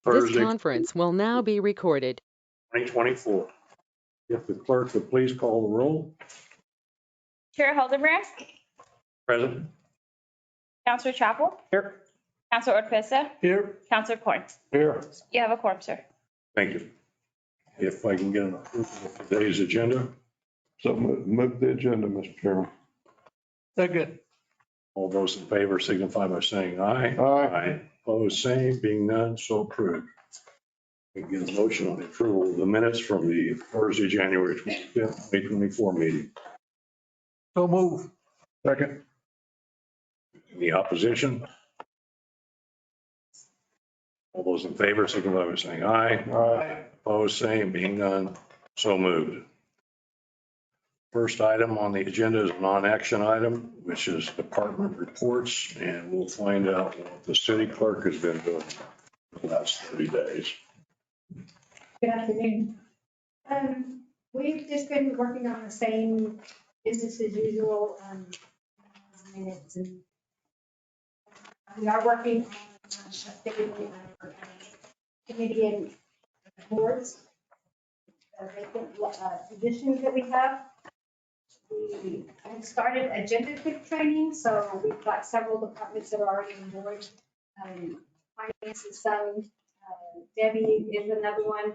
This Thursday, conference will now be recorded. 2024. If the clerk would please call the roll. Chair Hildebrand, Present. Councillor Chapel, Here. Councillor Orpissa, Here. Councillor Corn. Here. You have a quorum, sir. Thank you. If I can get an approval of today's agenda. So move the agenda, Mr. Chairman. Second. All those in favor signify by saying aye. Aye. Opposed, same. Being none, so approved. We get a motion on the approval of the minutes from the Thursday, January 25th, 2024 meeting. So move. Second. Any opposition? All those in favor signify by saying aye. Aye. Opposed, same. Being none, so moved. First item on the agenda is a non-action item, which is department reports, and we'll find out what the city clerk has been doing the last 30 days. Good afternoon. We've just been working on the same business as usual, minutes, and we are working on updating our committee and boards, vacant positions that we have. We have started agenda quick training, so we've got several departments that are already on board. Finance is some, Debbie is another one.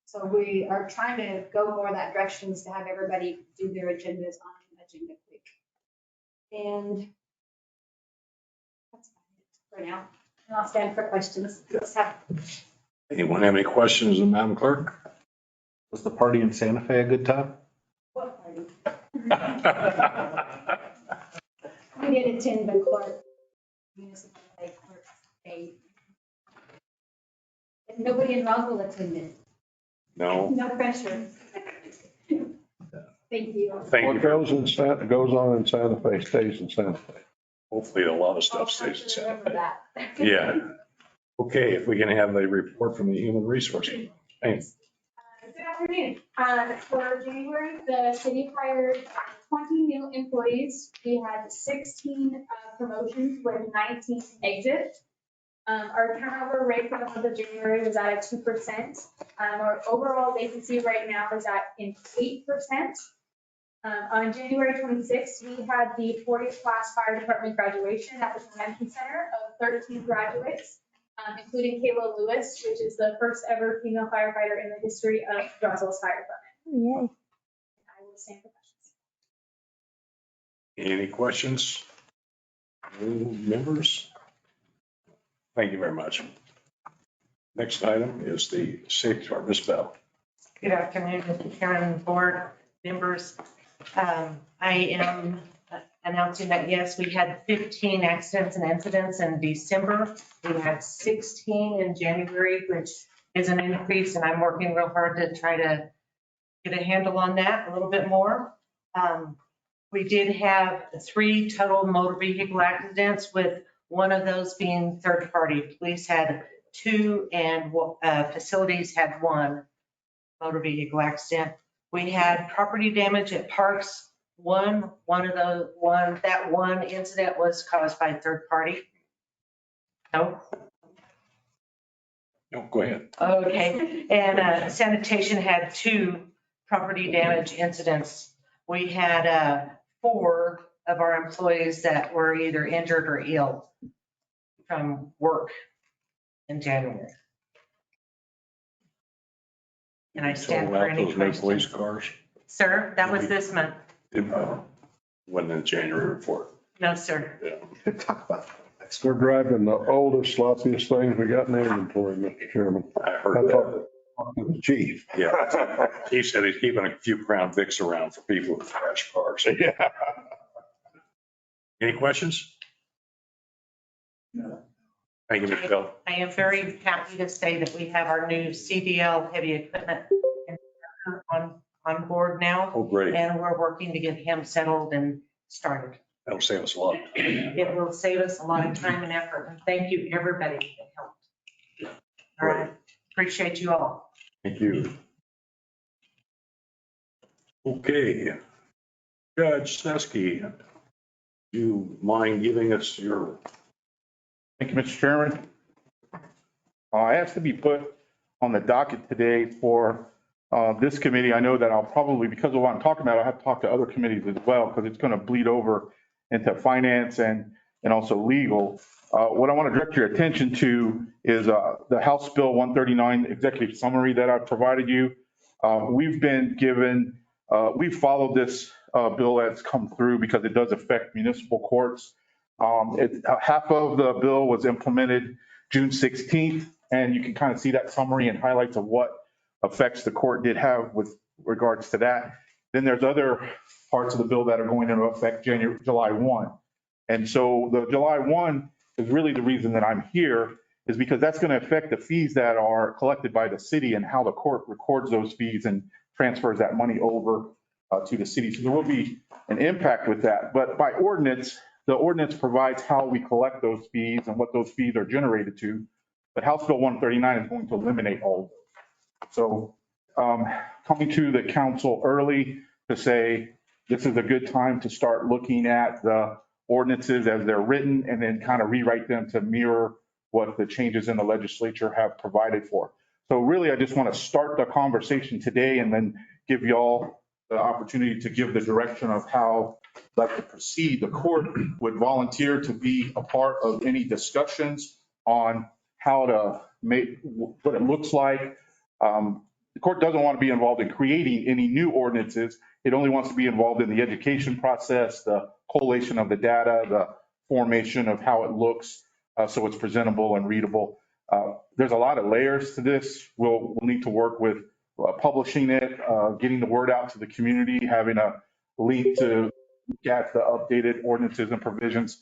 So we are trying to go more that direction is to have everybody do their agendas on Agenda Quick. And that's for now. And I'll stand for questions. Let's have. Anyone have any questions of Madam Clerk? Was the party in Santa Fe a good time? What party? We did attend the court, municipal court day. And nobody in Roswell attended. No. No pressure. Thank you. Thank What you. goes on in Santa Fe stays in Santa Fe. Hopefully a lot of stuff I'll stays try the to same. remember that. Yeah. Okay, if we can have a report from the Human Resources. Thanks. Good afternoon. For January, the city hired 20 new employees. We had 16 promotions with 19 exits. Our turnover rate for the month of January was at 2%. Our overall vacancy right now is at 8%. On January 26th, we had the 40th class fire department graduation at the convention center of 13 graduates, including Kayla Lewis, which is the first ever female firefighter in the history of Roswell's fire department. Yay. I will stand for questions. Any questions? Any members? Thank you very much. Next item is the safety department. Ms. Bell. Good afternoon, Mr. Chairman and board members. I am announcing that, yes, we had 15 accidents and incidents in December. We had 16 in January, which is an increase, and I'm working real hard to try to get a handle on that a little bit more. We did have 3 total motor vehicle accidents, with one of those being third party. Police had 2 and facilities had 1 motor vehicle accident. We had property damage at parks. One incident was caused by third party. No. No, go ahead. Okay. And sanitation had 2 property damage incidents. We had 4 of our employees that were either injured or ill from work in January. And I stand for any Those new police questions. cars. Sir, that was this month. Wasn't in the January report. No, sir. Yeah. Talk about that. We're driving the oldest, sloppiest things we got in inventory, Mr. Chairman. I I heard that. talked to the chief. Yeah. He said he's keeping a few Crown Vics around for people with crash cars. Yeah. Any questions? No. Thank you, Ms. Bell. I am very happy to say that we have our new CDL heavy equipment on board now, Oh, great. and we're working to get him settled and started. That'll save us a lot. It will save us a lot of time and effort, and thank you, everybody that helped. All right, appreciate you all. Thank you. Okay. Judge Seskey, do you mind giving us your Thank you, Mr. Chairman. I asked to be put on the docket today for this committee. I know that I'll probably, because of what I'm talking about, I'll have to talk to other committees as well, because it's going to bleed over into finance and also legal. What I want to direct your attention to is the House Bill 139 executive summary that I've provided you. We've been given, we've followed this bill as come through because it does affect municipal courts. Half of the bill was implemented June 16th, and you can kind of see that summary and highlights of what effects the court did have with regards to that. Then there's other parts of the bill that are going into effect July 1. And so the July 1 is really the reason that I'm here, is because that's going to affect the fees that are collected by the city and how the court records those fees and transfers that money over to the city. So there will be an impact with that. But by ordinance, the ordinance provides how we collect those fees and what those fees are generated to. But House Bill 139 is going to eliminate all of those. So coming to the council early to say, this is a good time to start looking at the ordinances as they're written and then kind of rewrite them to mirror what the changes in the legislature have provided for. So really, I just want to start the conversation today and then give y'all the opportunity to give the direction of how I'd like to proceed. The court would volunteer to be a part of any discussions on how to make what it looks like. The court doesn't want to be involved in creating any new ordinances. It only wants to be involved in the education process, the collation of the data, the formation of how it looks, so it's presentable and readable. There's a lot of layers to this. We'll need to work with publishing it, getting the word out to the community, having a link to get the updated ordinances and provisions.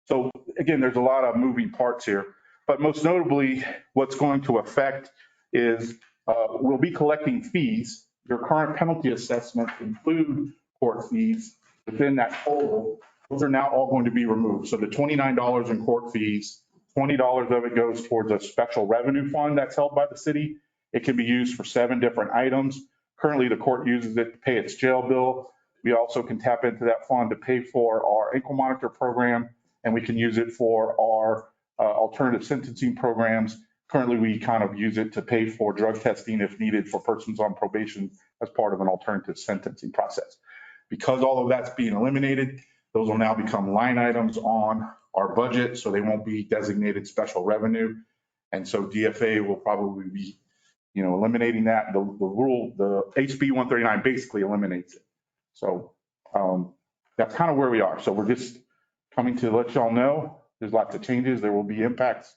So again, there's a lot of moving parts here, but most notably what's going to affect is we'll be collecting fees. Your current penalty assessments include court fees. Within that total, those are now all going to be removed. So the $29 in court fees, $20 of it goes towards a special revenue fund that's held by the city. It can be used for 7 different items. Currently, the court uses it to pay its jail bill. We also can tap into that fund to pay for our ankle monitor program, and we can use it for our alternative sentencing programs. Currently, we kind of use it to pay for drug testing if needed for persons on probation as part of an alternative sentencing process. Because all of that's being eliminated, those will now become line items on our budget, so they won't be designated special revenue. And so DFA will probably be, eliminating that. The rule, the HB 139 basically eliminates it. So that's kind of where we are. So we're just coming to let y'all know there's lots of changes. There will be impacts,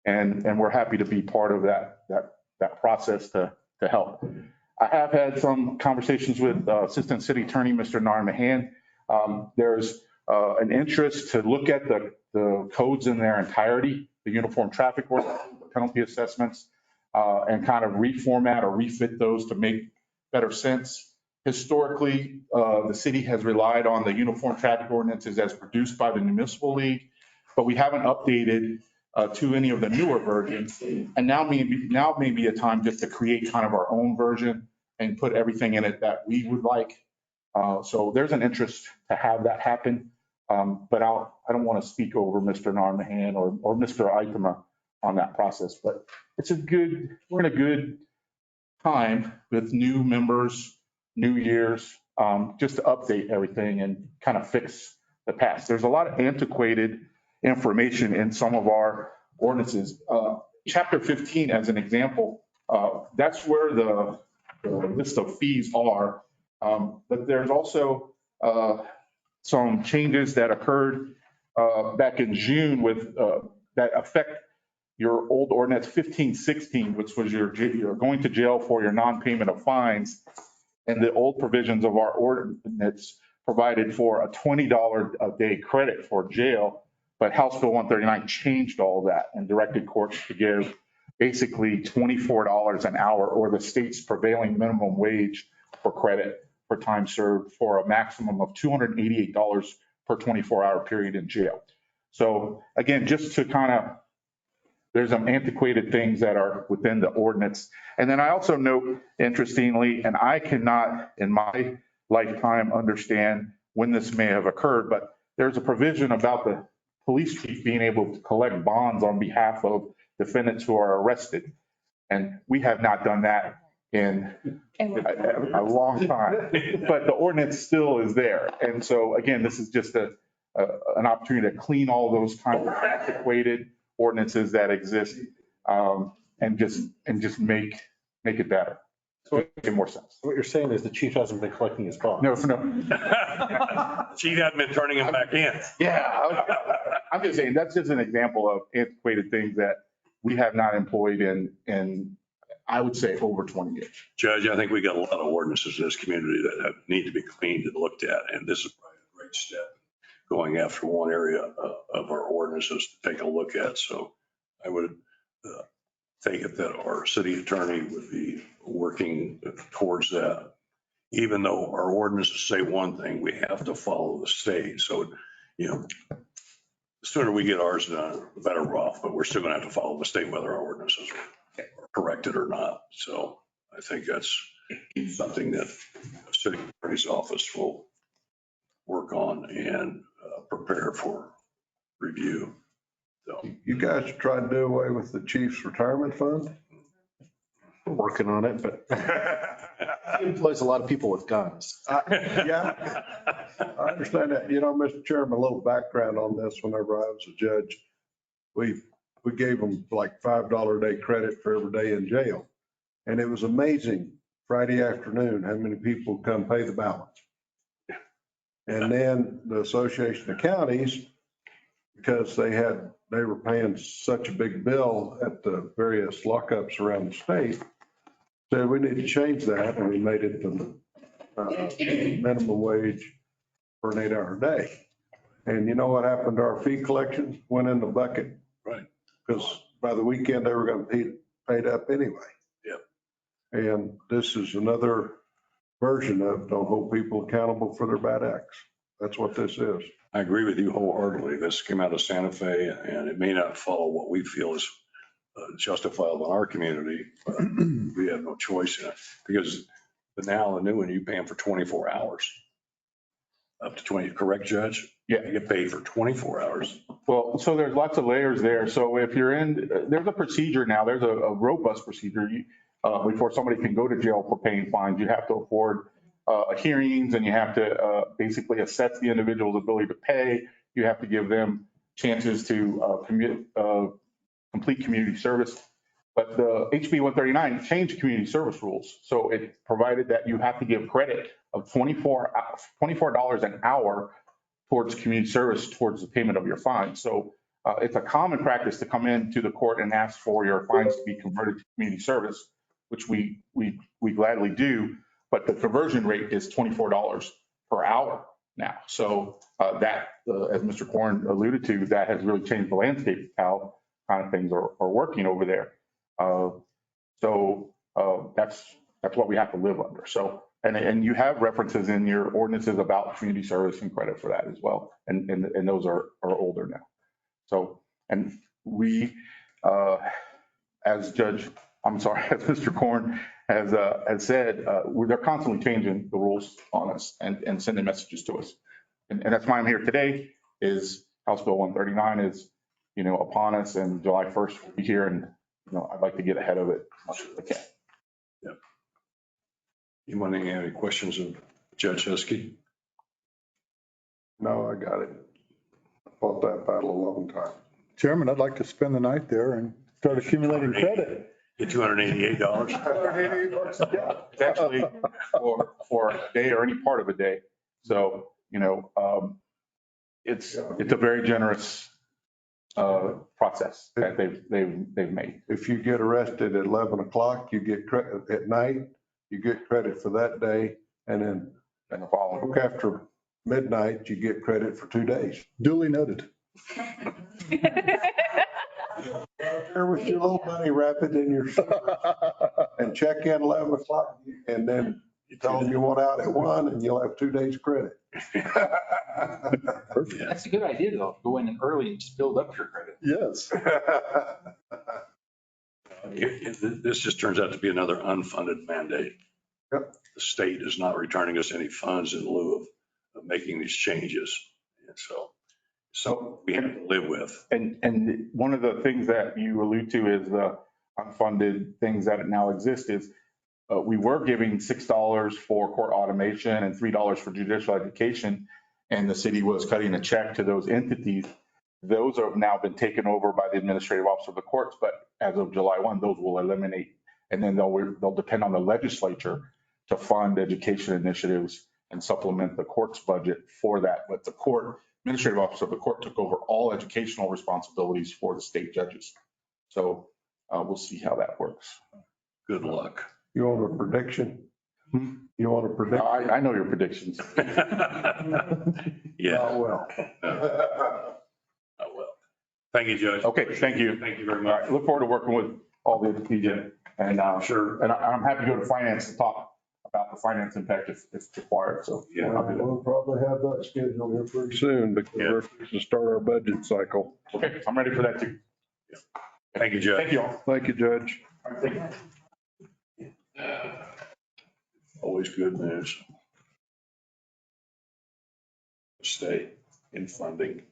and we're happy to be part of that process to help. I have had some conversations with Assistant City Attorney, Mr. Nar Mahan. There's an interest to look at the codes in their entirety, the uniform traffic ordinance, the penalty assessments, and kind of reformat or refit those to make better sense. Historically, the city has relied on the uniform traffic ordinances as produced by the Municipal League, but we haven't updated to any of the newer versions. And now may be a time just to create kind of our own version and put everything in it that we would like. So there's an interest to have that happen. But I don't want to speak over Mr. Nar Mahan or Mr. Aikema on that process. But we're in a good time with new members, new years, just to update everything and kind of fix the past. There's a lot of antiquated information in some of our ordinances. Chapter 15, as an example, that's where the list of fees are. But there's also some changes that occurred back in June with that affect your old ordinance 1516, which was you're going to jail for your non-payment of fines. And the old provisions of our ordinance provided for a $20 a day credit for jail. But House Bill 139 changed all that and directed courts to give basically $24 an hour or the state's prevailing minimum wage for credit for time served for a maximum of $288 per 24-hour period in jail. So again, just to kind of, there's some antiquated things that are within the ordinance. And then I also note, interestingly, and I cannot in my lifetime understand when this may have occurred, but there's a provision about the police chief being able to collect bonds on behalf of defendants who are arrested. And we have not done that in a long time, but the ordinance still is there. And so again, this is just an opportunity to clean all those kind of antiquated ordinances that exist, and just make it better. So it makes more sense. What you're saying is the chief hasn't been collecting his bonds. No. She hadn't been turning him back in. Yeah, I'm just saying, that's just an example of antiquated things that we have not employed in, I would say, over 20 years. Judge, I think we got a lot of ordinances in this community that need to be cleaned and looked at, and this is probably a great step going after one area of our ordinances to take a look at. So I would take it that our city attorney would be working towards that. Even though our ordinances say one thing, we have to follow the state. So, the sooner we get ours done, the better we're off, but we're still gonna have to follow the state whether our ordinances are corrected or not. So I think that's something that the city attorney's office will work on and prepare for review. So You guys tried to do away with the chief's retirement fund? We're working on it, but he employs a lot of people with guns. Yeah, I understand that. Mr. Chairman, a little background on this. Whenever I was a judge, we gave them like $5 a day credit for every day in jail. And it was amazing Friday afternoon, how many people come pay the balance. And then the Association of Counties, because they were paying such a big bill at the various lockups around the state, said we need to change that, and we made it the minimum wage for an 8-hour day. And you know what happened to our fee collections? Went in the bucket. Right. Because by the weekend, they were going to be paid up anyway. Yep. And this is another version of don't hold people accountable for their bad acts. That's what this is. I agree with you wholeheartedly. This came out of Santa Fe and it may not follow what we feel is justifiable in our community. But we have no choice in it because the new one, you pay them for 24 hours. Up to 20, correct, Judge? Yeah. You get paid for 24 hours. Well, so there's lots of layers there. So if you're there's a procedure now, there's a robust procedure. Before somebody can go to jail for paying fines, you have to afford hearings and you have to basically assess the individual's ability to pay. You have to give them chances to complete community service. But the HB 139 changed community service rules. So it provided that you have to give credit of $24 an hour towards community service, towards the payment of your fines. So it's a common practice to come into the court and ask for your fines to be converted to community service, which we gladly do. But the conversion rate is $24 per hour now. So that, as Mr. Korn alluded to, that has really changed the landscape, how kind of things are working over there. So that's what we have to live under. So, and you have references in your ordinances about community service and credit for that as well. And those are older now. So, and we, as Mr. Korn has said, they're constantly changing the rules on us and sending messages to us. And that's why I'm here today is House Bill 139 is, upon us, and July 1st will be here, and I'd like to get ahead of it as much as I can. Yep. You want any questions of Judge Heskey? No, I got it. I fought that battle a long time. Chairman, I'd like to spend the night there and start accumulating credit. Get $288. It's actually for a day or any part of a day. So, it's a very generous process that they've made. If you get arrested at 11 o'clock, you get credit at night, you get credit for that day. And then And the following. after midnight, you get credit for 2 days. Duly noted. There with your little money, wrap it in your and check in 11 o'clock. And then you tell them you want out at 1 and you'll have 2 days credit. That's a good idea though. Go in early and just build up your credit. Yes. This just turns out to be another unfunded mandate. Yep. The state is not returning us any funds in lieu of making these changes. And so So we have to live with. And one of the things that you allude to is the unfunded things that now exist is we were giving $6 for court automation and $3 for judicial education, and the city was cutting a check to those entities. Those have now been taken over by the administrative officer of the courts, but as of July 1, those will eliminate. And then they'll depend on the legislature to fund education initiatives and supplement the court's budget for that. But the court, administrative officer of the court took over all educational responsibilities for the state judges. So we'll see how that works. Good luck. You want a prediction? You want a prediction? I know your predictions. Yeah. Oh, well. Oh, well. Thank you, Judge. Okay, thank you. Thank you very All much. right, look forward to working with all the entities. And Sure. and I'm happy to go to finance to talk about the finance impact if required. So Yeah. I'll do that. We'll probably have that scheduled here pretty soon because we're supposed to start our budget cycle. Okay, I'm ready for that too. Thank you, Judge. Thank you all. Thank you, Judge. All right, thank you. Always good news. Stay in funding.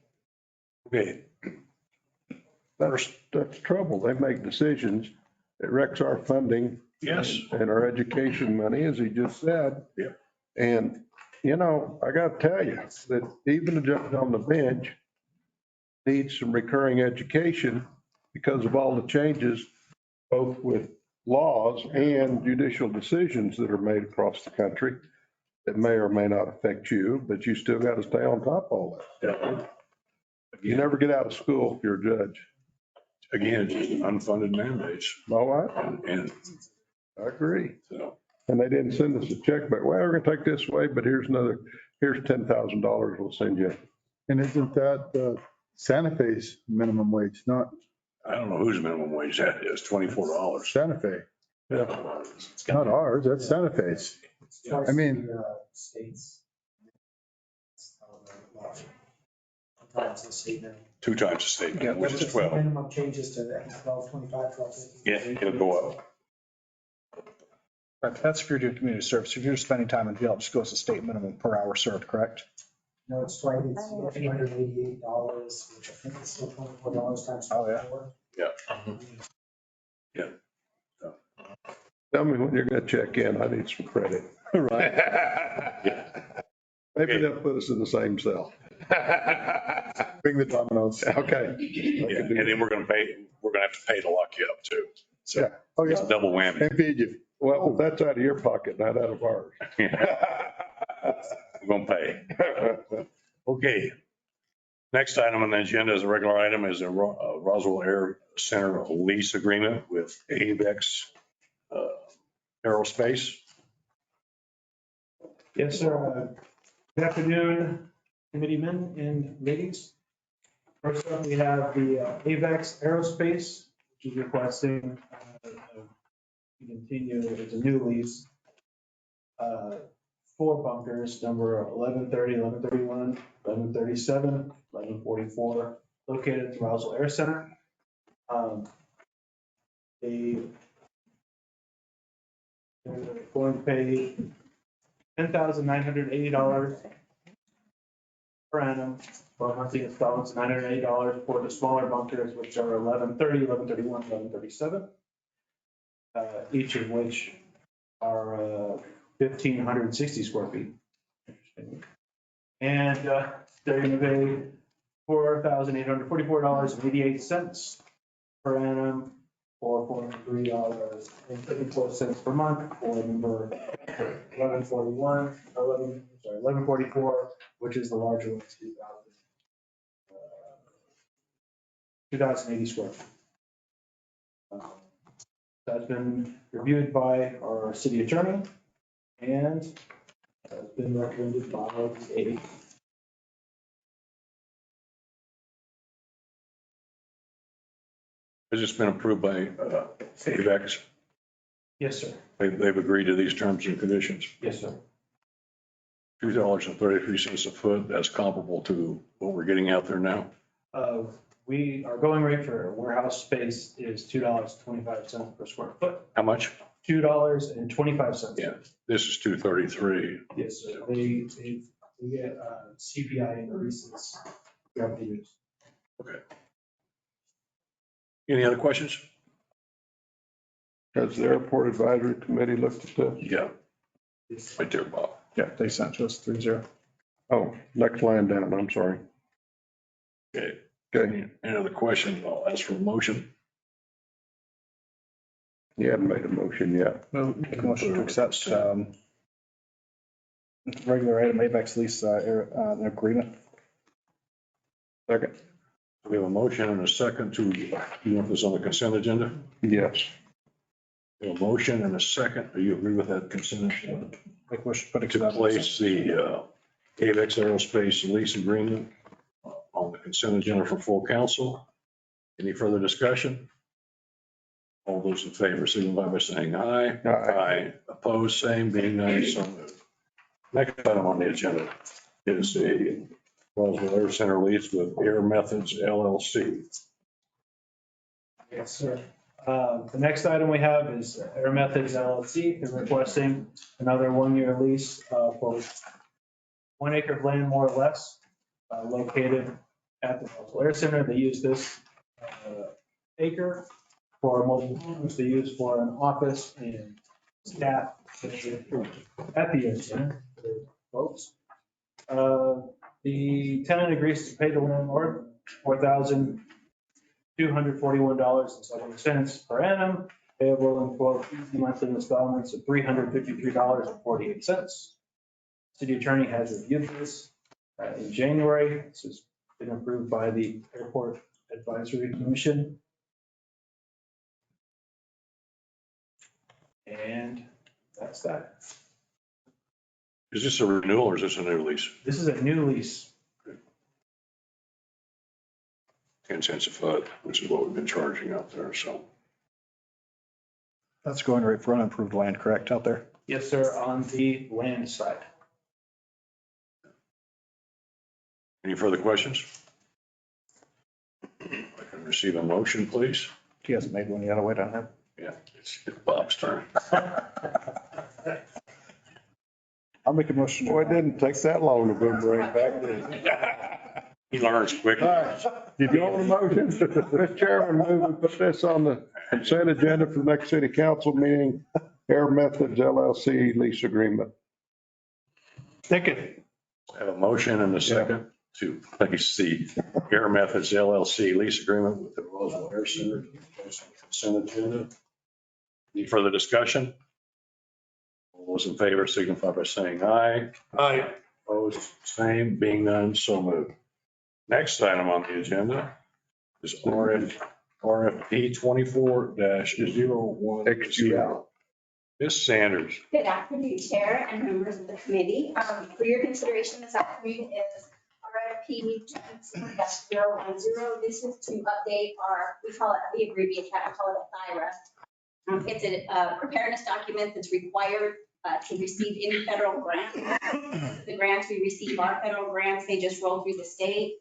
Okay. That's trouble. They make decisions. It wrecks our funding. Yes. And our education money, as he just said. Yeah. And, you know, I got to tell you that even the judge on the bench needs some recurring education because of all the changes, both with laws and judicial decisions that are made across the country that may or may not affect you, but you still got to stay on top of all that. You never get out of school if you're a judge. Again, just unfunded mandates. All right, And I agree. so, And they didn't send us a check back. Well, we're gonna take this way, but here's $10,000 we'll send you. And isn't that Santa Fe's minimum wage, not I don't know whose minimum wage that is, $24. Santa Fe? Yeah. It's not ours, that's Santa Fe's. I mean, States. Sometimes the state minimum. 2 times the state, Yeah, which but is the 12. minimum changes to 12, 25, 12, 50. Yeah, it'll go up. Right, that's if you're doing community service. If you're spending time in jail, it just goes to state minimum per hour served, correct? No, it's right, it's $288, which I think is still $24 times. Oh, yeah. 24. Yeah. Tell me when you're gonna check in. I need some credit. Right. Maybe they'll put us in the same cell. bring the dominoes. Okay. Yeah, and then we're gonna have to pay to lock you up too. So Yeah. Oh, it's yeah. a double whammy. And feed you. Well, that's out of your pocket, not out of ours. We're gonna pay. Okay. Next item on the agenda is a regular item is a Roswell Air Center lease agreement with AVEX Aerospace. Yes, sir. Good afternoon, committeemen and ladies. First up, we have the AVEX Aerospace, which is requesting to continue, it's a new lease. 4 bunkers, number 1130, 1131, 1137, 1144, located at the Roswell Air Center. They're going to pay $10,980 per annum for monthly installments, $980 for the smaller bunkers, which are 1130, 1131, 1137. Each of which are 1,560 square feet. And they're going to pay $4,844.88 per annum or $43.54 per month for number 1144, which is the larger one, 2,080 square feet. That's been reviewed by our city attorney and has been recommended by the Has this been approved by AVEX? Yes, sir. They've agreed to these terms and conditions. Yes, sir. $2.33 a foot, that's comparable to what we're getting out there now. Our going rate for warehouse space is $2.25 per square foot. How much? $2.25. Yeah, this is 233. Yes, sir. They get CPI increases we have to use. Okay. Any other questions? Has the airport advisory committee looked at this? Yeah. Right there, Bob. Yeah, they sent to us 3-0. Oh, next line down, I'm sorry. Okay. Okay, Any other questions? I'll ask for a motion. you haven't made a motion yet. Make a motion to accept regular item ABEX lease agreement. Second? We have a motion and a second to, you want this on the consent agenda? Yes. We have a motion and a second. Do you agree with that consent agenda? Make a motion to put To accept. place the AVEX Aerospace lease agreement on the consent agenda for full council. Any further discussion? All those in favor, signify by saying aye. Aye. Opposed, same, being none, so moved. Next item on the agenda is a Roswell Air Center lease with Air Methods LLC. Yes, sir. The next item we have is Air Methods LLC. They're requesting another one-year lease for 1 acre of land, more or less, located at the Roswell Air Center. They use this acre for multiple homes. They use for an office and staff at the Air Center, folks. The tenant agrees to pay the landlord $4,241.70 per annum, payable in 12 easy monthly installments of $353.48. City attorney has reviewed this in January. This has been approved by the Airport Advisory Commission. And that's that. Is this a renewal or is this a new lease? This is a new lease. 10 cents a foot, which is what we've been charging out there, so. That's going right for unimproved land, correct, out there? Yes, sir, on the land side. Any further questions? I can receive a motion, please. He hasn't made one yet. I'll wait on him. Yeah, it's Bob's turn. I'll make a motion. Boy, it didn't take that long to boomerang back, did it? He learns quick. All right, did you want a motion? Mr. Chairman, move we put this on the consent agenda for the next city council meeting, Air Methods LLC lease agreement. Second. Have a motion and a second to place the Air Methods LLC lease agreement with the Roswell Air Center. Consent agenda. Any further discussion? All those in favor signify by saying aye. Aye. Opposed, same, being none, so moved. Next item on the agenda is RFP 24-010. Ms. Sanders. Good afternoon, Chair and members of the committee. For your consideration this afternoon is RFP 24-010. This is to update we abbreviate that, I call it a FIRA. It's a preparedness document that's required to receive any federal grant. The grants we receive are federal grants, they just roll through the state.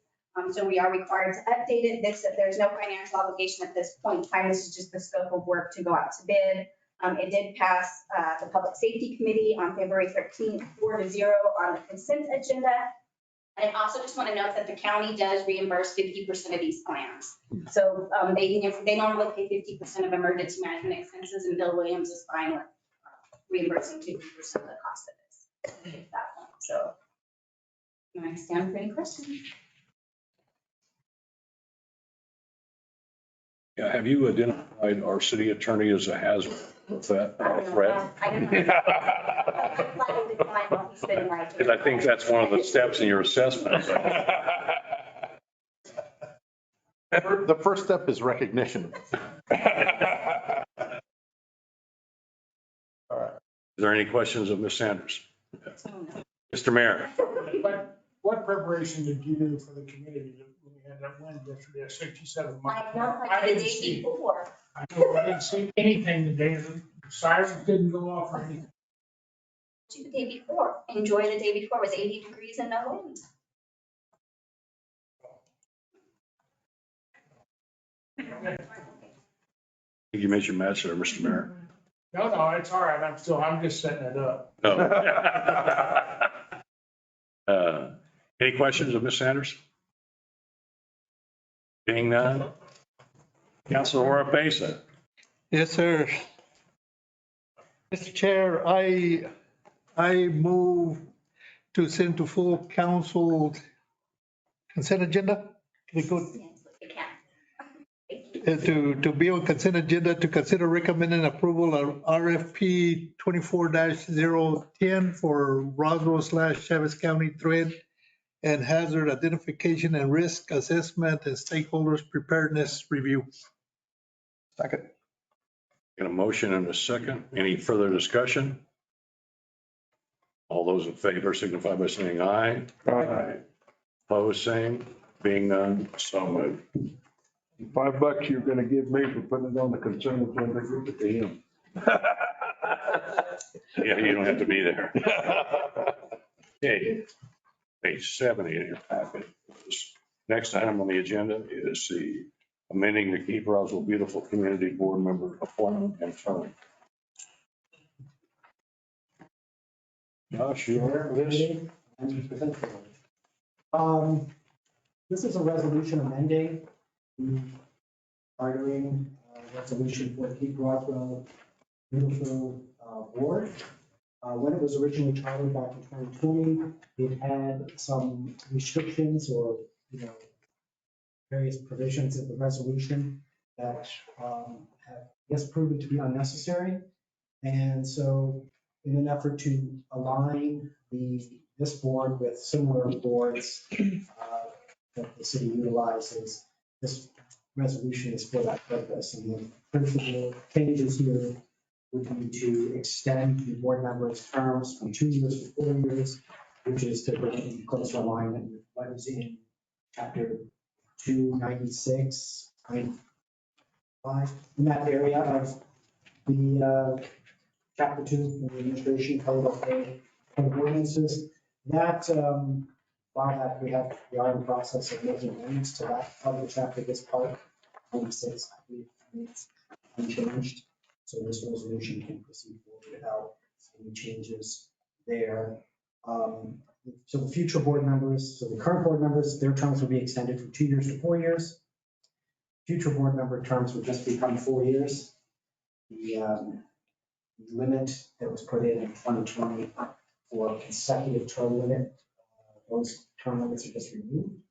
So we are required to update it. There's no financial obligation at this point in time. This is just the scope of work to go out to bid. It did pass the Public Safety Committee on February 13th, 4-0 on the consent agenda. And I also just want to note that the county does reimburse 50% of these plans. So they normally pay 50% of emergency management expenses, and Bill Williams is fine with reimbursing 50% of the cost of this at that point. So I stand for any questions. Yeah, have you identified our city attorney as a hazard with that threat? Because I think that's one of the steps in your assessment. The first step is recognition. Is there any questions of Ms. Sanders? Mr. Mayor. What preparation did you do for the community when we had that wind yesterday, 67 miles? I know, like the day before. I know, I didn't see anything today. The sirens didn't go off or anything. The day before. Enjoy the day before. It was 80 degrees and no wind. You mentioned match there, Mr. Mayor. No, it's all right. I'm just setting it up. Oh. Any questions of Ms. Sanders? Being none. Councilor Pesa. Yes, sir. Mr. Chair, I move to send to full council consent agenda. Can we go to be on consent agenda to consider recommending approval of RFP 24-010 for Roswell/Chavez County threat and hazard identification and risk assessment and stakeholders preparedness review. Second. Got a motion and a second. Any further discussion? All those in favor signify by saying aye. Aye. Opposed, same. Being none, so moved. $5 you're gonna give me for putting it on the consent agenda, give it to him. Yeah, you don't have to be there. Okay, page 70 in your packet. Next item on the agenda is the amending the Keep Roswell Beautiful Community Board Member appointment and term. Josh, you aware of this? This is a resolution amending the hiring resolution for Keep Roswell Beautiful Board. When it was originally chartered back in 2020, it had some restrictions or, various provisions of the resolution that have, I guess, proven to be unnecessary. And so in an effort to align this board with similar boards that the city utilizes, this resolution is for that purpose. And the principal changes here would be to extend the board members' terms from 2 years to 4 years, which is to bring it in closer alignment with what is in chapter 296, in that area of the chapter 2 of the administration code of ordinances. That, while that we are in the process of making amendments to that other chapter, this part 26, I believe it's unchanged. So this resolution can proceed forward without any changes there. So the future board members, so the current board members, their terms will be extended from 2 years to 4 years. Future board member terms would just become 4 years. The limit that was put in 2020 for consecutive term limit, those term limits are just removed.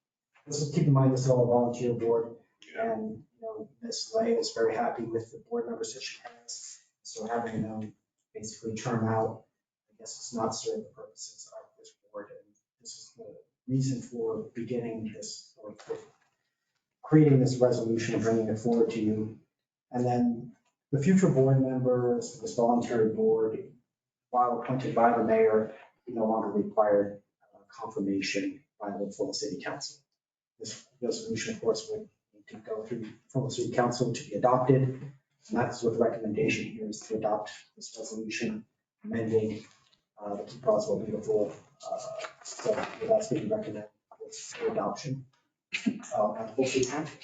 This is, keep in mind, this is all a volunteer board, and Ms. Lay is very happy with the board members that she has. So having them basically term out, I guess, does not serve the purposes of this board. And this is the reason for beginning this, or for creating this resolution and bringing it forward to you. And then the future board members, this voluntary board, while appointed by the mayor, no longer required confirmation by the full city council. This resolution, of course, would need to go through full city council to be adopted. And that's what the recommendation here is, to adopt this resolution amending the Keep Roswell Beautiful. So that's being recommended for adoption at the full city council.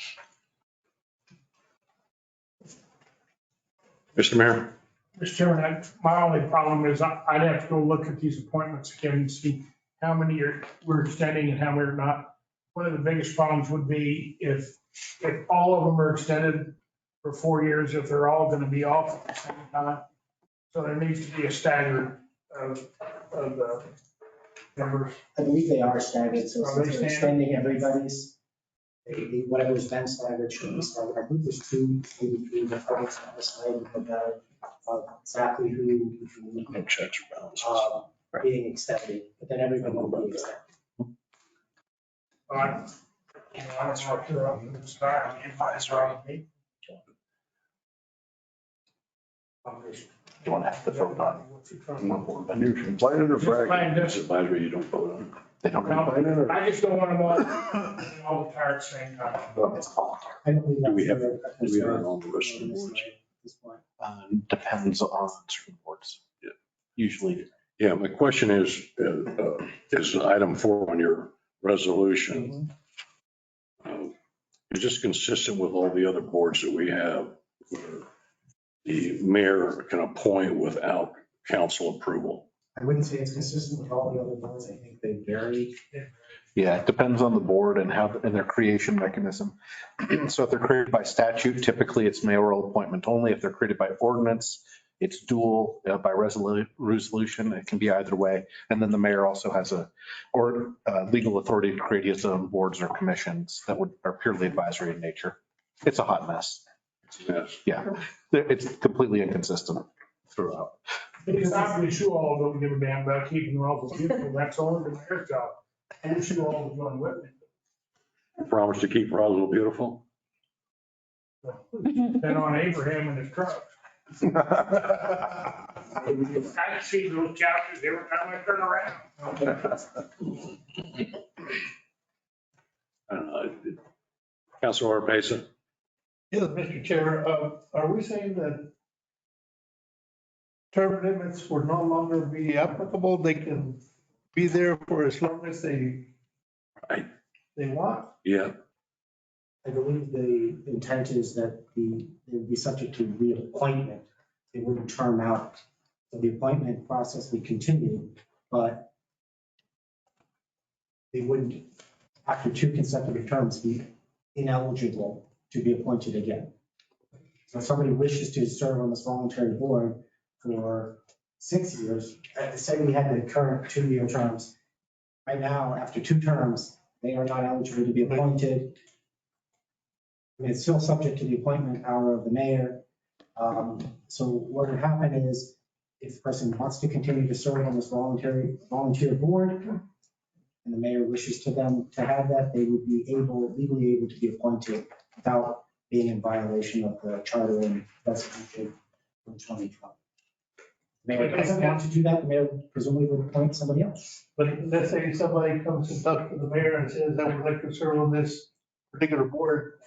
Mr. Mayor. Mr. Chairman, my only problem is I'd have to go look at these appointments again and see how many we're extending and how many are not. One of the biggest problems would be if all of them are extended for 4 years, if they're all going to be off at the same time. So there needs to be a stagger of the members. I believe they are staggered, so since we're extending everybody's, whatever's been staggered should be staggered. I believe there's 2, maybe 3 appointments on this slide, but exactly who No checks or balances. being extended, but then everyone will be extended. I don't know if they're up to the start. You don't have to vote on it. You complaining or bragging? It's advisory, you don't vote on. They don't. I just don't want them all the time at the same time. I don't believe Do we that's have, the- do we have it on the rest of the boards? at this point. Depends on certain boards. Yeah. Usually. Yeah, my question is item 4 on your resolution. Is this consistent with all the other boards that we have, where the mayor can appoint without council approval? I wouldn't say it's consistent with all the other ones. I think they vary. Yeah, it depends on the board and how, and their creation mechanism. So if they're created by statute, typically it's mayoral appointment only. If they're created by ordinance, it's dual by resolution. It can be either way. And then the mayor also has legal authority to create his own boards or commissions that are purely advisory in nature. It's a hot mess. Yes. Yeah, it's completely inconsistent throughout. Because obviously you all don't give a damn about keeping Roswell beautiful. That's only the mayor's job. I wish you all was going with me. Promise to keep Roswell beautiful. Been on Abraham and his truck. I see those chapters every time I turn around. I don't know. Councilor Payson? Yes, Mr. Chair, are we saying that term limits will no longer be applicable? They can be there for as long as they want? Yeah. I believe the intent is that they would be subject to reappointment. They wouldn't term out. So the appointment process would continue, but they wouldn't, after 2 consecutive terms, be ineligible to be appointed again. So if somebody wishes to serve on this voluntary board for 6 years, say we had the current 2-year terms, right now, after 2 terms, they are not eligible to be appointed. I mean, it's still subject to the appointment power of the mayor. So what would happen is if the person wants to continue to serve on this volunteer board, and the mayor wishes to have that, they would be legally able to be appointed without being in violation of the charter and resolution from 2012. The mayor doesn't want to do that, the mayor presumably would appoint somebody else. But let's say somebody comes and talks to the mayor and says, I would like to serve on this particular board.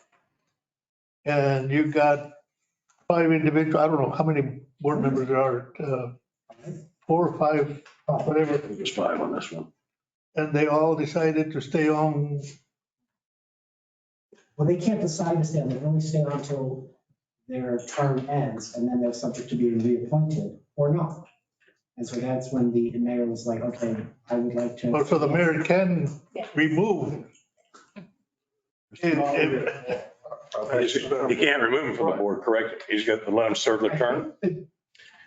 And you've got 5 individuals, I don't know how many board members there are, 4 or 5, whatever. I think it's 5 on this one. And they all decided to stay on. Well, they can't decide to stay on, they can only stay on until their term ends, and then they're subject to being reappointed or not. And so that's when the mayor was like, okay, I would like to. So the mayor can remove. You can't remove him from the board, correct? He's got to let him serve the term?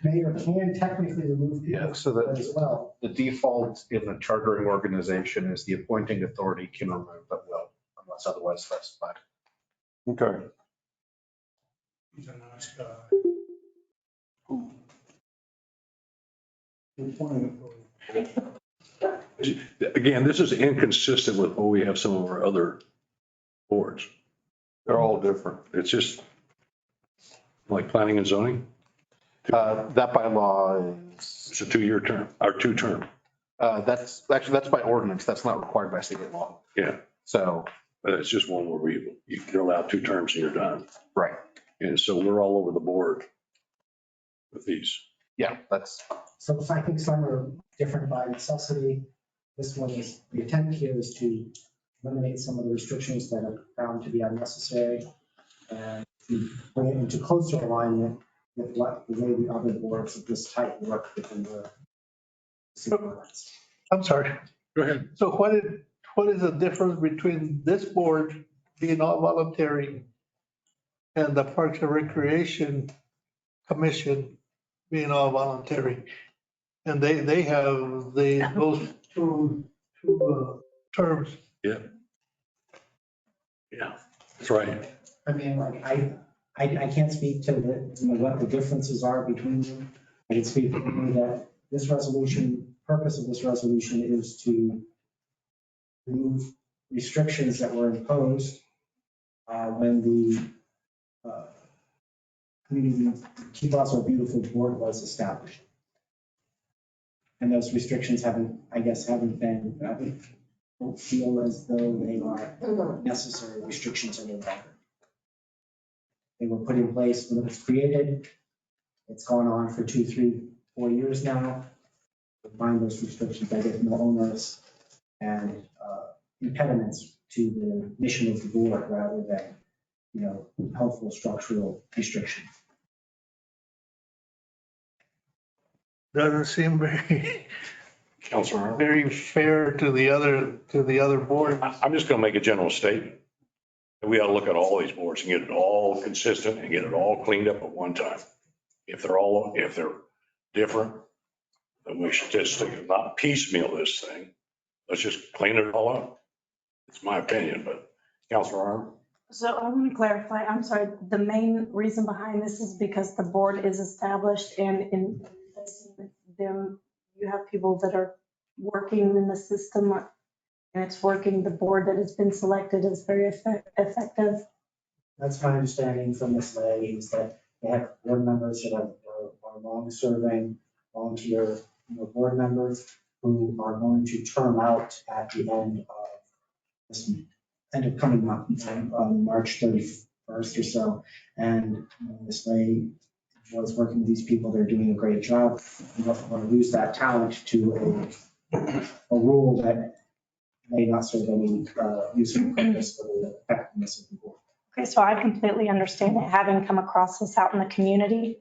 Mayor can technically remove people So as well. the default in the chartering organization is the appointing authority can remove at will unless otherwise specified. Okay. He's a nice guy. Again, this is inconsistent with what we have some of our other boards. They're all different. It's just like planning and zoning. That by law is. It's a 2-year term, or 2 term. That's by ordinance. That's not required by state law. Yeah. So. But it's just one where you can allow 2 terms and you're done. Right. And so we're all over the board with these. Yeah, that's. So I think some are different by necessity. This one is, the intent here is to eliminate some of the restrictions that are found to be unnecessary and to bring it into closer alignment with what the way the other boards of this type work within the city limits. I'm sorry. Go ahead. So what is the difference between this board being all voluntary and the Parks and Recreation Commission being all voluntary? And they have those two terms. Yeah. Yeah, that's right. I mean, like, I can't speak to what the differences are between them. I can speak to that this resolution, purpose of this resolution is to remove restrictions that were imposed when the community Keep Roswell Beautiful board was established. And those restrictions haven't been, don't feel as though they are necessary restrictions any longer. They were put in place when it was created. It's gone on for 2, 3, 4 years now. We find those restrictions, I get more onerous and impediments to the mission of the board rather than, helpful structural restrictions. Doesn't seem very Counselor Arnold? very fair to the other board. I'm just going to make a general statement. We ought to look at all these boards and get it all consistent and get it all cleaned up at one time. If they're different, then we should just not piecemeal this thing. Let's just clean it all up. It's my opinion, but Counselor Arnold? So I want to clarify, I'm sorry, the main reason behind this is because the board is established and in placing them, you have people that are working in the system and it's working. The board that has been selected is very effective. That's my understanding from Ms. Lay, is that they have board members that are long-serving, volunteer, board members who are going to term out at the end of this end of coming month, on March 31st or so. And Ms. Lay was working with these people. They're doing a great job. We don't want to lose that talent to a role that may not serve any useful purpose for the effectiveness of the board. Okay, so I completely understand it, having come across this out in the community.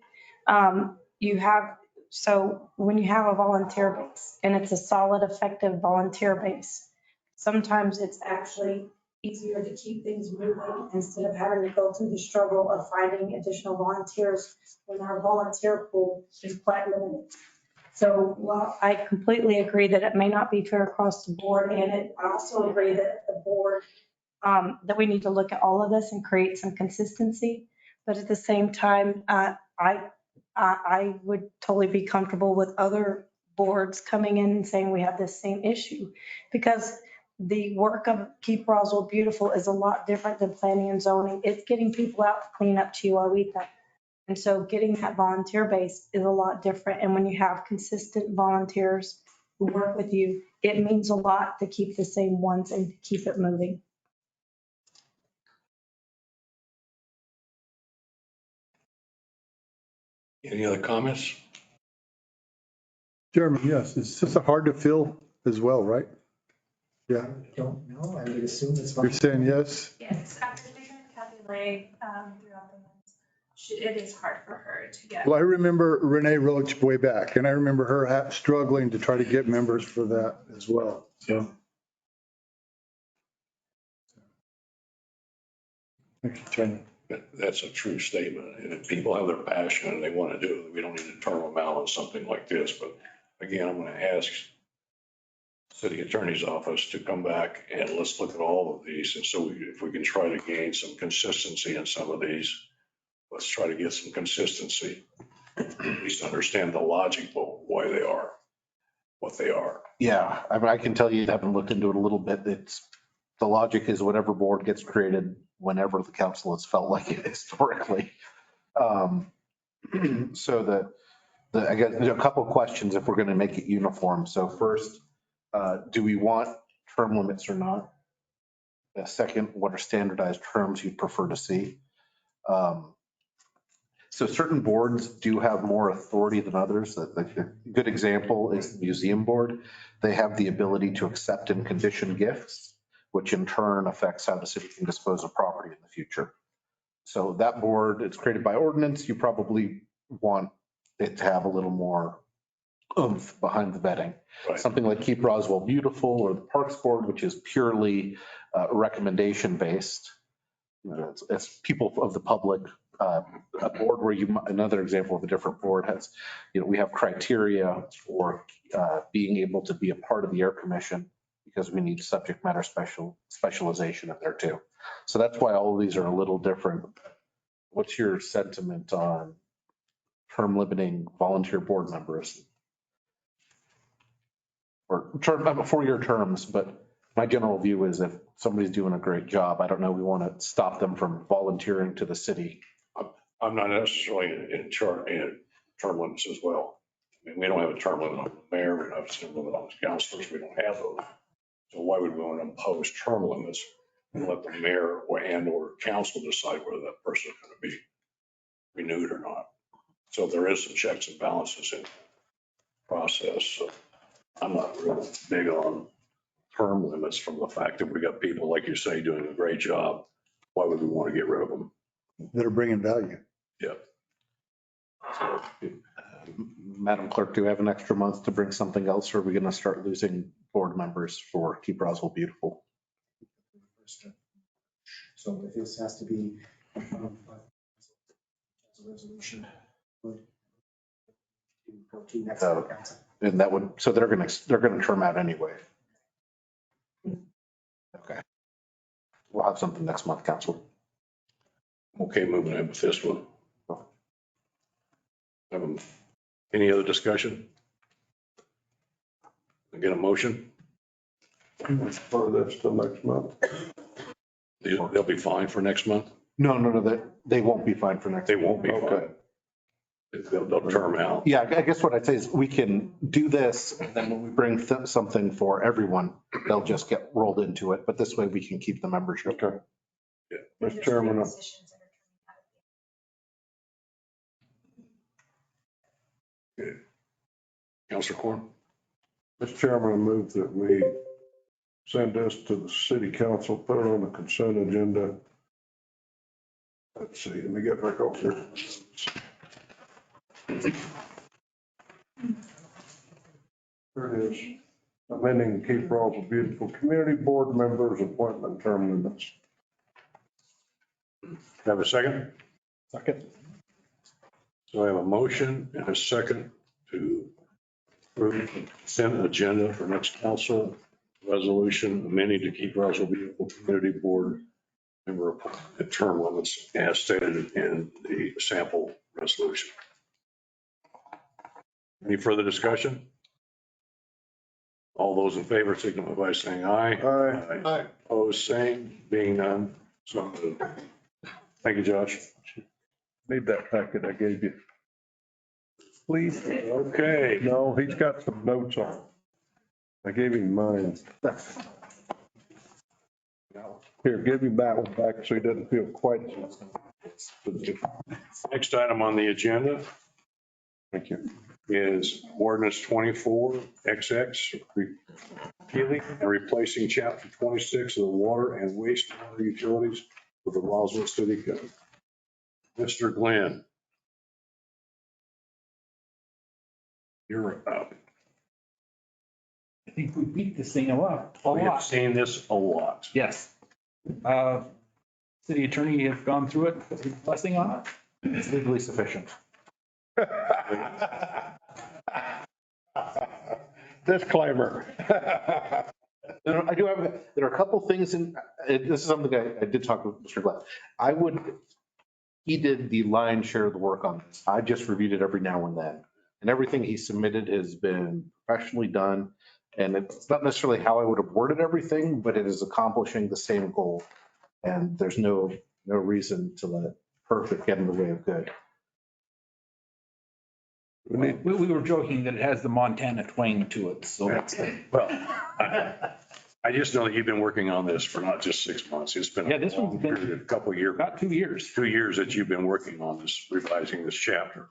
So when you have a volunteer base and it's a solid, effective volunteer base, sometimes it's actually easier to keep things moving instead of having to go through the struggle of finding additional volunteers when our volunteer pool is quite limited. So while I completely agree that it may not be fair across the board, and I also agree that the board, that we need to look at all of this and create some consistency. But at the same time, I would totally be comfortable with other boards coming in and saying we have this same issue, because the work of Keep Roswell Beautiful is a lot different than planning and zoning. It's getting people out to clean up Chihuahuita. And so getting that volunteer base is a lot different. And when you have consistent volunteers who work with you, it means a lot to keep the same ones and to keep it moving. Any other comments? Chairman, yes, it's just hard to fill as well, right? Yeah, I don't know. I would assume it's. you're saying yes? Yes, after speaking with Kathy Lay throughout the months, it is hard for her to get. Well, I remember Renee Roach way back, and I remember her struggling to try to get members for that as well. So. Thank you, Chairman. That's a true statement. And if people have their passion and they want to do it, we don't need to term them out on something like this. But again, I'm going to ask City Attorney's Office to come back and let's look at all of these. And so if we can try to gain some consistency in some of these, let's try to get some consistency. At least understand the logic of why they are what they are. Yeah, I mean, I can tell you, having looked into it a little bit, the logic is whatever board gets created whenever the council has felt like it historically. So I guess there's a couple of questions if we're going to make it uniform. So first, do we want term limits or not? Second, what are standardized terms you'd prefer to see? So certain boards do have more authority than others. A good example is the museum board. They have the ability to accept and condition gifts, which in turn affects how the city can dispose of property in the future. So that board, it's created by ordinance. You probably want it to have a little more oomph behind the vetting. Right. Something like Keep Roswell Beautiful or the Parks Board, which is purely recommendation based. It's people of the public. A board where another example of a different board has, we have criteria for being able to be a part of the Air Commission because we need subject matter specialization in there too. So that's why all of these are a little different. What's your sentiment on term limiting volunteer board members? Or term, 4-year terms, but my general view is if somebody's doing a great job, I don't know, we want to stop them from volunteering to the city. I'm not necessarily in term limits as well. I mean, we don't have a term limit on the mayor, we don't have a term limit on the councilors, we don't have those. So why would we want to impose term limits and let the mayor or council decide whether that person is going to be renewed or not? So there is some checks and balances in the process. So I'm not really big on term limits from the fact that we got people, like you say, doing a great job. Why would we want to get rid of them? That are bringing value. Yep. Madam Clerk, do we have an extra month to bring something else, or are we going to start losing board members for Keep Roswell Beautiful? So if this has to be as a resolution. would go to next council. And that would, so they're going to term out anyway. Okay. We'll have something next month, council. Okay, moving ahead with this one. Any other discussion? Get a motion? For this till next month. They'll be fine for next month? No, they won't be fine for next. They won't be fine. Okay. They'll term out. Yeah, I guess what I'd say is we can do this, and then when we bring something for everyone, they'll just get rolled into it, but this way we can keep the membership. Okay. Mr. Chairman. Councilor Corn? Mr. Chairman, I move that we send this to the city council, put it on the consent agenda. Let's see, let me get back over here. There it is. Amending Keep Roswell Beautiful Community Board members appointment term limits. Have a second? Second. So I have a motion and a second to approve the consent agenda for next council resolution amending to Keep Roswell Beautiful Community Board member appointment term limits as stated in the sample resolution. Any further discussion? All those in favor signify by saying aye. Aye. Aye. Opposed, same. Being none, so moved. Thank you, Josh. Need that packet I gave you. Please. Okay. No, he's got some notes on it. I gave him mine. Here, give him that one back so he doesn't feel quite. Next item on the agenda Thank you. is ordinance 24XX, repealing and replacing chapter 26 of the water and wastewater utilities with the Roswell City Code. Mr. Glenn. You're up. I think we beat this thing a lot. We have seen this a lot. Yes. City attorney has gone through it, put his blessing on it. It's legally sufficient. Disclaimer. I do have, there are a couple things in, this is something I did talk with Mr. Glenn. He did the lion's share of the work on this. I just reviewed it every now and then. And everything he submitted has been professionally done. And it's not necessarily how I would have worded everything, but it is accomplishing the same goal. And there's no reason to let perfect get in the way of good. We were joking that it has the Montana twang to it, so that's. Well, I just know that you've been working on this for not just 6 months. It's been Yeah, this one's been a couple of years. about 2 years. 2 years that you've been working on this, revising this chapter,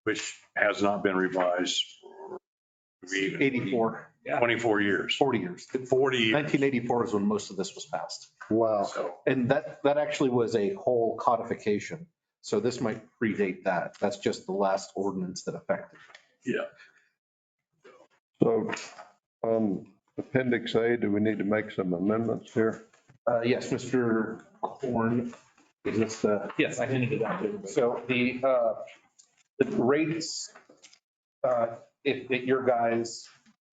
which has not been revised for 84. 24 years. 40 years. 40 years. 1984 is when most of this was passed. Wow. So, And that actually was a whole codification. So this might predate that. That's just the last ordinance that affected. yeah. So, Appendix A, do we need to make some amendments here? Yes, Mr. Corn, is this the? Yes, I handed it out to everybody. So the rates, if at your guys'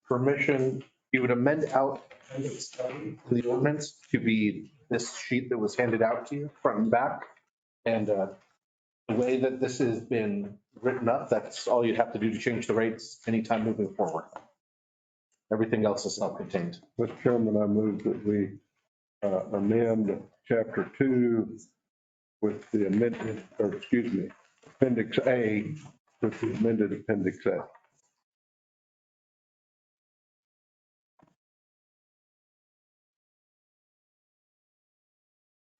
permission, you would amend out the ordinance to be this sheet that was handed out to you front and back. And the way that this has been written up, that's all you'd have to do to change the rates anytime moving forward. Everything else is self-contained. Mr. Chairman, I move that we amend Chapter 2 with the amended, or excuse me, Appendix A with the amended Appendix A.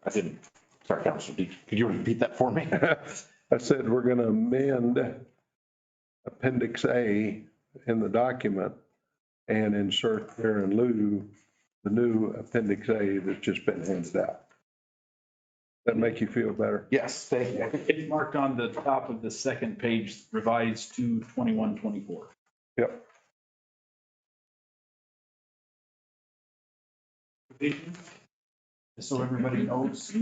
I didn't, sorry, Council, could you repeat that for me? I said we're going to amend Appendix A in the document and insert there in lieu the new Appendix A that's just been handed out. That make you feel better? Yes, thank you. It's marked on the top of the second page, revised to 21-24. Yep. So everybody knows,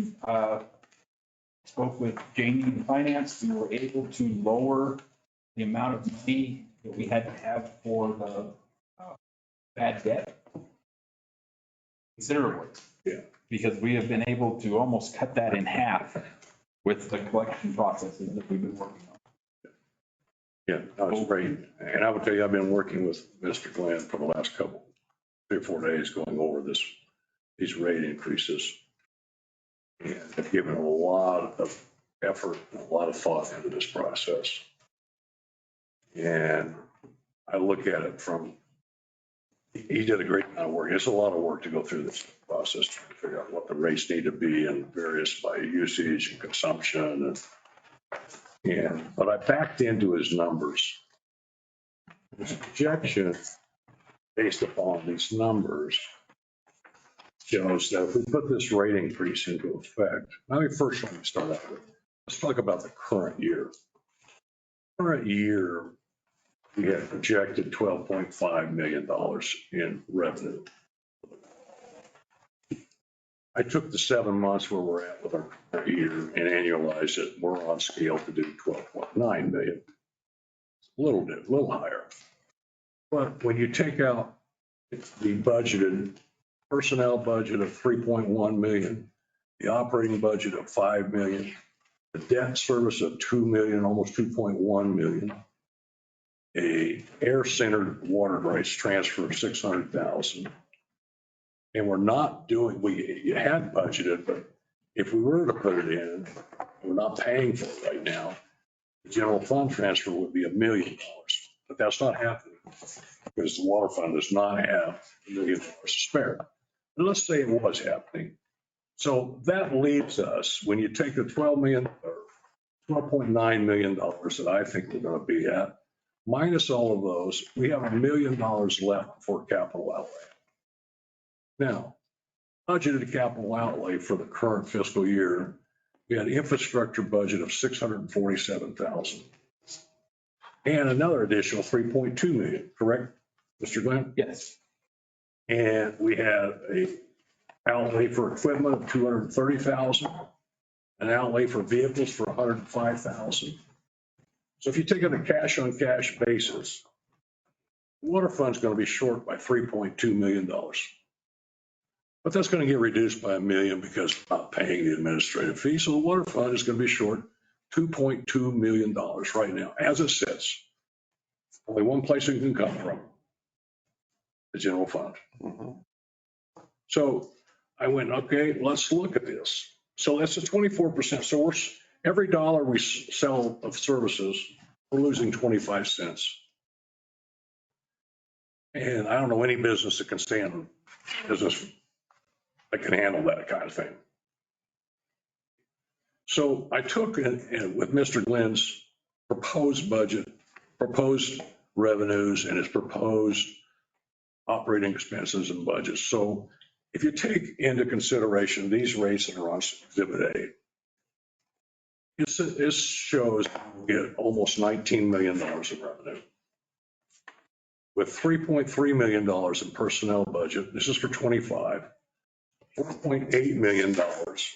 spoke with Jamie in finance, we were able to lower the amount of money that we had to have for the bad debt considerably. Yeah. Because we have been able to almost cut that in half with the collection processes that we've been working on. Yeah, that was great. And I would tell you, I've been working with Mr. Glenn for the last 3 or 4 days going over these rate increases. And have given a lot of effort, a lot of thought into this process. And I look at it from, he did a great amount of work. It's a lot of work to go through this process to figure out what the rates need to be and various by usage and consumption. But I backed into his numbers. His projection based upon these numbers shows that if we put this rate increase into effect, let me start out with, let's talk about the current year. Current year, we had projected $12.5 million in revenue. I took the 7 months where we're at with our current year and annualized it. We're on scale to do 12.9 million. A little higher. But when you take out the budgeted personnel budget of 3.1 million, the operating budget of 5 million, the debt service of 2 million, almost 2.1 million, a air-centered water rights transfer of 600,000. And we're not doing, you had budgeted, but if we were to put it in, we're not paying for it right now. The general fund transfer would be $1 million, but that's not happening because the water fund does not have $1 million to spare. But let's say it was happening. So that leaves us, when you take the $12 million or $12.9 million that I think we're going to be at, minus all of those, we have $1 million left for capital outlay. Now, budgeted capital outlay for the current fiscal year, we had an infrastructure budget of 647,000 and another additional 3.2 million, correct, Mr. Glenn? Yes. And we had a outlay for equipment of 230,000, an outlay for vehicles for 105,000. So if you take it on a cash on cash basis, the water fund's going to be short by $3.2 million. But that's going to get reduced by $1 million because we're not paying the administrative fee. So the water fund is going to be short $2.2 million right now, as it sits. Only one place it can come from, the general fund. So I went, okay, let's look at this. So that's a 24%. So every dollar we sell of services, we're losing 25 cents. And I don't know any business that can stand business that can handle that kind of thing. So I took and with Mr. Glenn's proposed budget, proposed revenues, and his proposed operating expenses and budgets. So if you take into consideration these rates that are on Exhibit A, it shows we'll get almost $19 million in revenue. With $3.3 million in personnel budget, this is for 25. $4.8 million,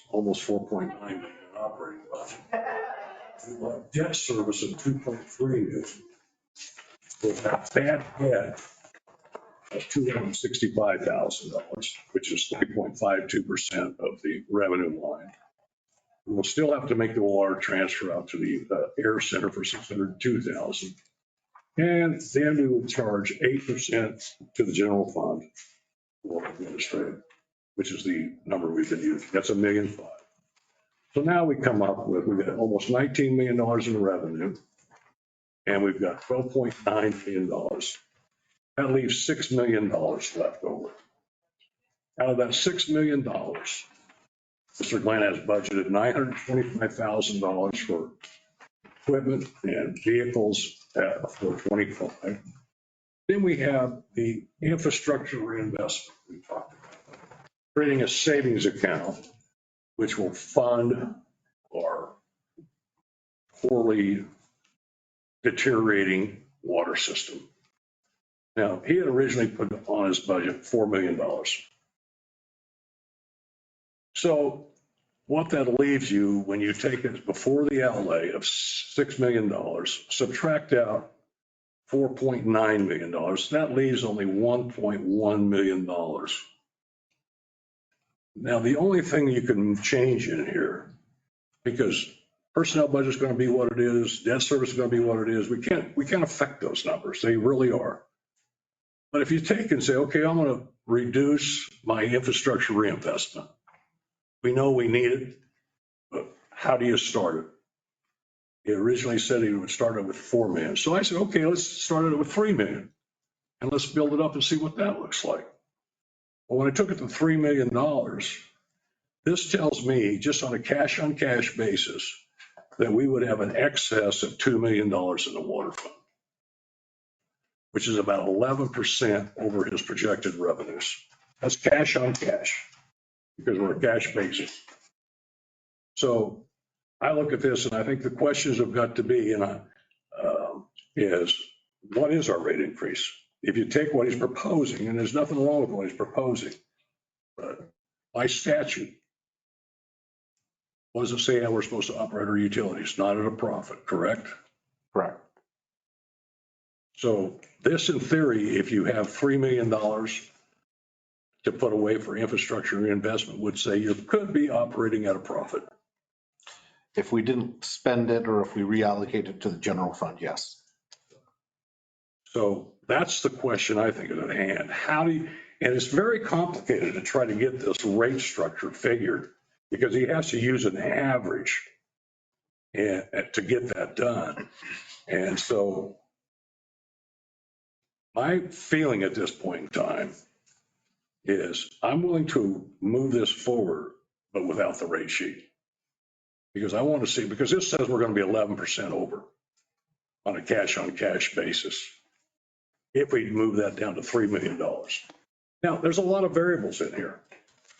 almost $4.9 million in operating budget. Debt service of $2.3 million. With that bad debt of $265,000, which is 3.52% of the revenue line. We'll still have to make the water transfer out to the air center for $602,000. And then we would charge 8% to the general fund for administrative, which is the number we've been using. That's $1.5 million. So now we come up with, we've got almost $19 million in revenue, and we've got $12.9 million. That leaves $6 million left over. Out of that $6 million, Mr. Glenn has budgeted $925,000 for equipment and vehicles for 25. Then we have the infrastructure reinvestment we talked about, creating a savings account which will fund our poorly deteriorating water system. Now, he had originally put on his budget $4 million. So what that leaves you when you take it before the outlay of $6 million, subtract out $4.9 million, that leaves only $1.1 million. Now, the only thing you can change in here, because personnel budget is going to be what it is, debt service is going to be what it is, we can't affect those numbers. They really are. But if you take and say, okay, I'm going to reduce my infrastructure reinvestment. We know we need it, but how do you start it? He originally said he would start it with 4 million. So I said, okay, let's start it with 3 million and let's build it up and see what that looks like. Well, when I took it to $3 million, this tells me just on cash basis that we would have an excess of $2 million in the water fund, which is about 11% over his projected revenues. That's cash on cash because we're a cash basis. So I look at this and I think the questions have got to be, is what is our rate increase? If you take what he's proposing, and there's nothing wrong with what he's proposing, but by statute, what does it say how we're supposed to operate our utilities? Not at a profit, correct? Correct. So this, in theory, if you have $3 million to put away for infrastructure reinvestment, would say you could be operating at a profit. If we didn't spend it or if we reallocate it to the general fund, yes. So that's the question I think is at hand. How do you, and it's very complicated to try to get this rate structure figured because he has to use an average to get that done. And so my feeling at this point in time is I'm willing to move this forward, but without the rate sheet. Because I want to see, because this says we're going to be 11% over on a cash on cash basis if we move that down to $3 million. Now, there's a lot of variables in here,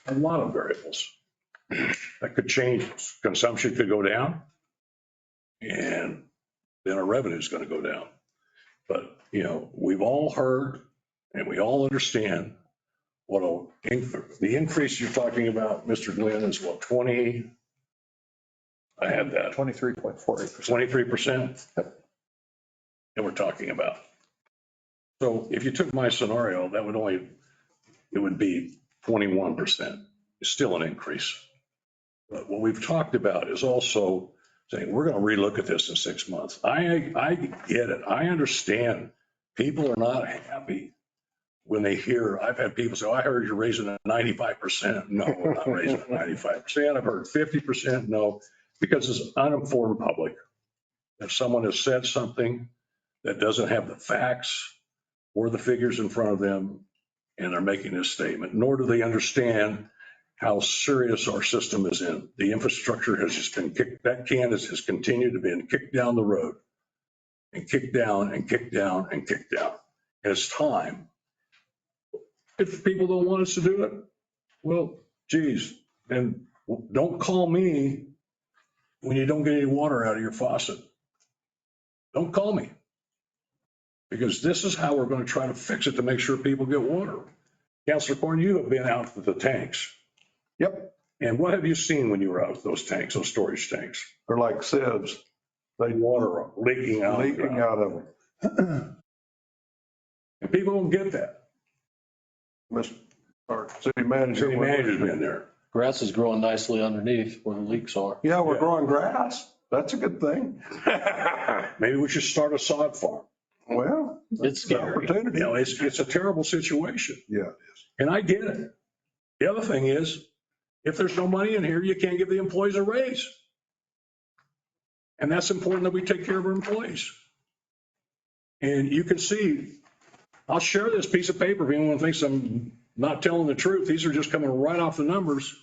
a lot of variables that could change. Consumption could go down and then our revenue is going to go down. But, we've all heard and we all understand what the increase you're talking about, Mr. Glenn, is what, 20? I had that. 23.48%. 23%? That we're talking about. So if you took my scenario, it would be 21%. It's still an increase. But what we've talked about is also saying, we're going to relook at this in 6 months. I get it. I understand people are not happy when they hear, I've had people say, I heard you're raising it 95%. No, we're not raising it 95%. I've heard 50%. No, because it's uninformed public. If someone has said something that doesn't have the facts or the figures in front of them, and they're making this statement, nor do they understand how serious our system is in. The infrastructure has just been kicked, that can has continued to be kicked down the road and kicked down and kicked down and kicked down. And it's time. If people don't want us to do it, well, geez, then don't call me when you don't get any water out of your faucet. Don't call me. Because this is how we're going to try to fix it to make sure people get water. Councilor Corn, you have been out with the tanks. Yep. And what have you seen when you were out with those tanks, those storage tanks? They're like sieves. Water leaking out. Leaking out of them. And people don't get that. Our city manager. City manager's been there. Grass is growing nicely underneath where the leaks are. Yeah, we're growing grass. That's a good thing. Maybe we should start a sod farm. Well, it's scary. Opportunity. It's a terrible situation. Yeah, it is. And I get it. The other thing is, if there's no money in here, you can't give the employees a raise. And that's important that we take care of our employees. And you can see, I'll share this piece of paper if anyone thinks I'm not telling the truth. These are just coming right off the numbers.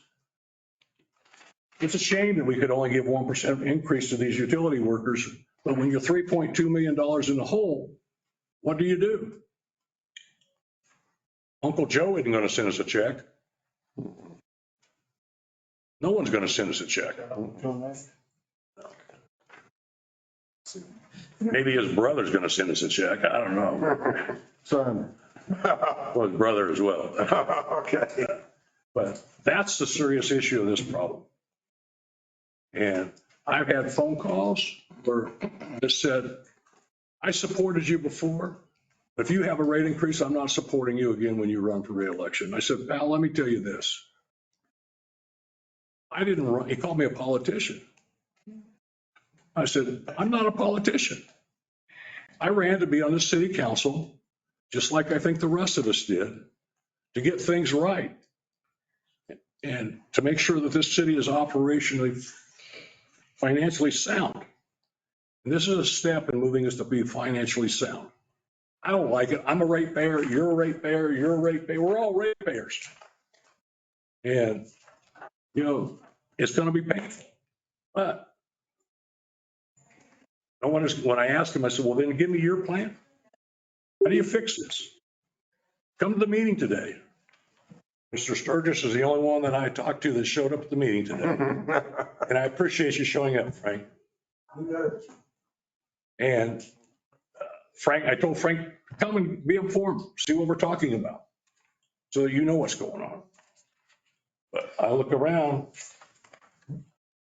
It's a shame that we could only give 1% increase to these utility workers. But when you're $3.2 million in the hole, what do? Uncle Joe isn't going to send us a check. No one's going to send us a check. Maybe his brother's going to send us a check. I don't know. Son. Well, his brother as well. Okay. But that's the serious issue of this problem. And I've had phone calls where it said, I supported you before. If you have a rate increase, I'm not supporting you again when you run for reelection. I said, pal, let me tell you this. I didn't run, he called me a politician. I said, I'm not a politician. I ran to be on the city council, just like I think the rest of us did, to get things right. And to make sure that this city is operationally, financially sound. And this is a step in moving us to be financially sound. I don't like it. I'm a ratepayer, you're a ratepayer, you're a ratepayer. We're all ratepayers. And, you know, it's going to be painful. But when I asked him, I said, well, then give me your plan. How do you fix this? Come to the meeting today. Mr. Sturgis is the only one that I talked to that showed up at the meeting today. And I appreciate you showing up, Frank. And Frank, I told Frank, come and be informed, see what we're talking about, so that you know what's going on. But I look around,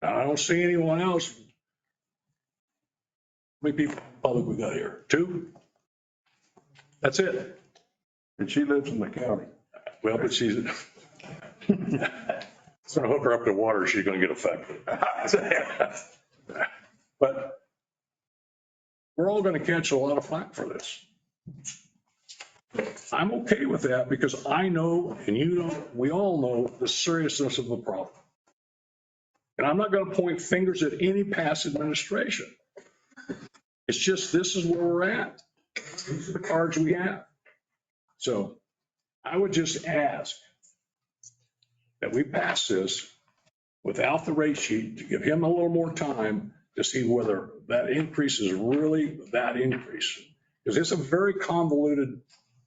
I don't see anyone else. How many people in the public we got here? 2? That's it. And she lives in the county. Well, but she's, it's gonna hook her up to water, she's gonna get affected. But we're all gonna catch a lot of flack for this. I'm okay with that because I know, and you know, we all know the seriousness of the problem. And I'm not gonna point fingers at any past administration. It's just, this is where we're at. These are the cards we have. So I would just ask that we pass this without the rate sheet to give him a little more time to see whether that increase is really that increase. Because it's a very convoluted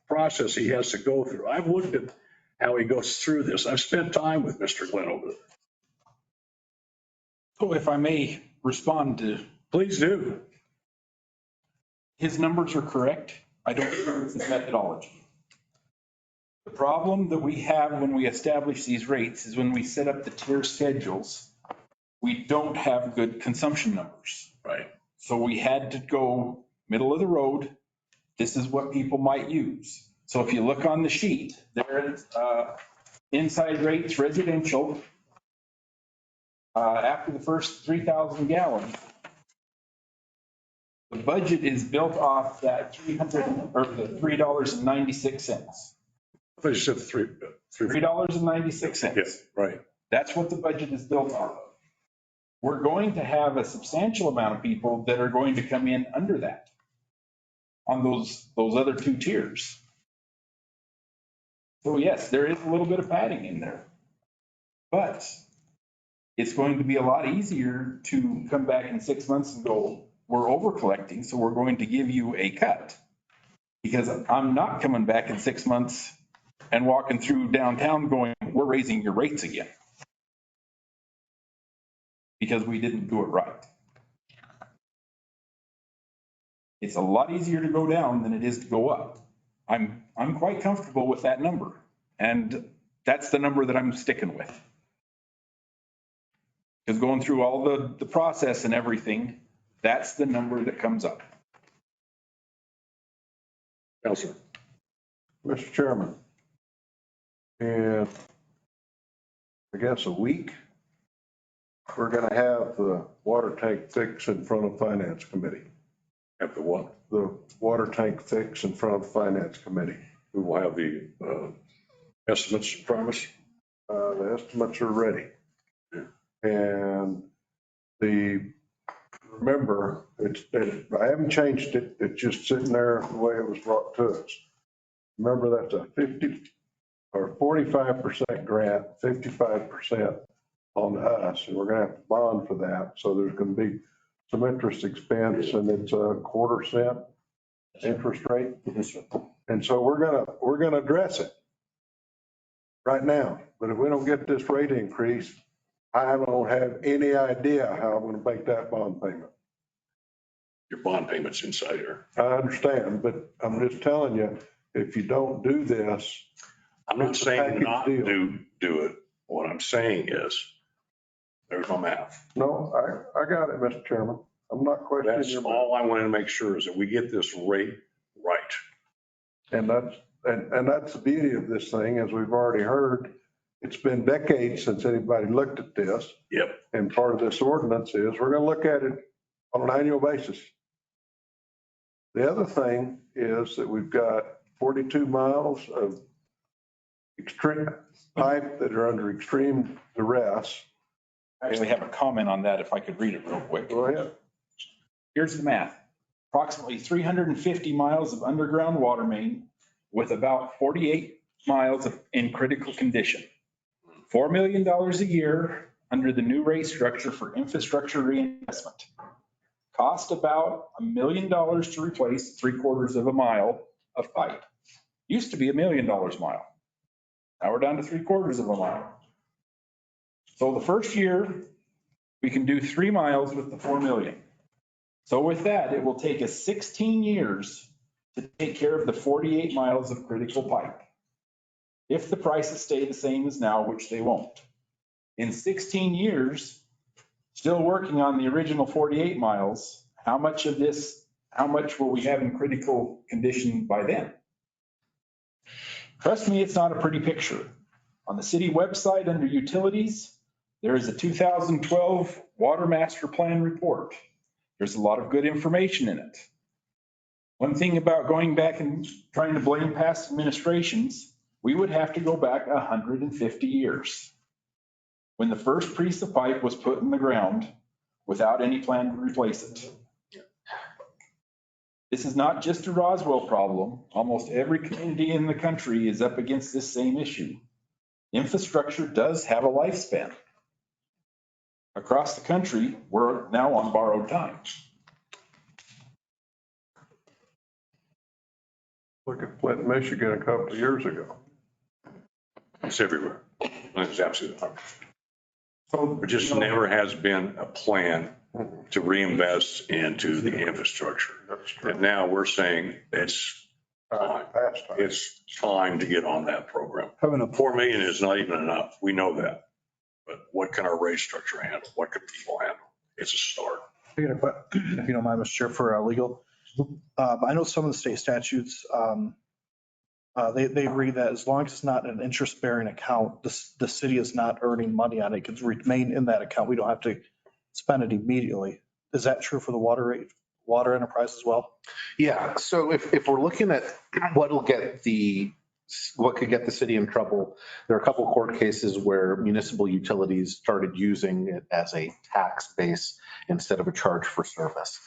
process he has to go through. I've looked at how he goes through this. I've spent time with Mr. Glenn over there. So if I may respond to. Please do. His numbers are correct. I don't agree with his methodology. The problem that we have when we establish these rates is when we set up the tier schedules, we don't have good consumption numbers. Right. So we had to go middle of the road. This is what people might use. So if you look on the sheet, there's inside rates residential after the first 3,000 gallons. The budget is built off that $3.96. I thought you said $3.96. Yeah, right. That's what the budget is built on. We're going to have a substantial amount of people that are going to come in under that on those other 2 tiers. So yes, there is a little bit of padding in there, but it's going to be a lot easier to come back in 6 months and go, we're over collecting, so we're going to give you a cut. Because I'm not coming back in 6 months and walking through downtown going, we're raising your rates again. Because we didn't do it right. It's a lot easier to go down than it is to go up. I'm quite comfortable with that number. And that's the number that I'm sticking with. Because going through all the process and everything, that's the number that comes up. Counselor. Mr. Chairman, in, I guess, a week, we're going to have the water tank fix in front of Finance Committee. Have the what? The water tank fix in front of Finance Committee. We will have the estimates from us. The estimates are ready. Yeah. And remember, I haven't changed it. It's just sitting there the way it was brought to us. Remember, that's a 50 or 45% grant, 55% on us, and we're going to have to bond for that. So there's going to be some interest expense, and it's a 1/4 cent interest rate. And so we're going to address it right now. But if we don't get this rate increase, I don't have any idea how I'm gonna make that bond payment. Your bond payment's inside here. I understand, but I'm just telling you, if you don't do this, I'm not It's a saying package not deal. do it. What I'm saying is, there's my math. no, I got it, Mr. Chairman. I'm not questioning That's your math. all I wanted to make sure is that we get this rate right. And that's the beauty of this thing, as we've already heard. It's been decades since anybody looked at this. Yep. And part of this ordinance is we're gonna look at it on an annual basis. The other thing is that we've got 42 miles of extreme pipe that are under extreme duress. I actually have a comment on that if I could read it real quick. Go ahead. Here's the math. Approximately 350 miles of underground water main with about 48 miles in critical condition. $4 million a year under the new rate structure for infrastructure reinvestment. Cost about $1 million to replace 3/4 of a mile of pipe. Used to be $1 million a mile. Now we're down to 3/4 of a mile. So the first year, we can do 3 miles with the 4 million. So with that, it will take us 16 years to take care of the 48 miles of critical pipe. If the prices stay the same as now, which they won't. In 16 years, still working on the original 48 miles, how much will we have in critical condition by then? Trust me, it's not a pretty picture. On the city website under utilities, there is a 2012 Water Master Plan report. There's a lot of good information in it. One thing about going back and trying to blame past administrations, we would have to go back 150 years. When the first piece of pipe was put in the ground without any plan to replace it. This is not just a Roswell problem. Almost every community in the country is up against this same issue. Infrastructure does have a lifespan. Across the country, we're now on borrowed time. Look at Flint, Michigan a couple of years ago. It's everywhere. It's absolutely not. There just never has been a plan to reinvest into the infrastructure. And now we're saying it's time. It's time to get on that program. 4 million is not even enough. We know that. But what can our rate structure handle? What can people handle? It's a start. If you don't mind, Mr. Chair, for legal. I know some of the state statutes, they read that as long as it's not an interest-bearing account, the city is not earning money on it. It can remain in that account. We don't have to spend it immediately. Is that true for the water enterprise as well? Yeah, so if we're looking at what could get the city in trouble, there are a couple of court cases where municipal utilities started using it as a tax base instead of a charge for service.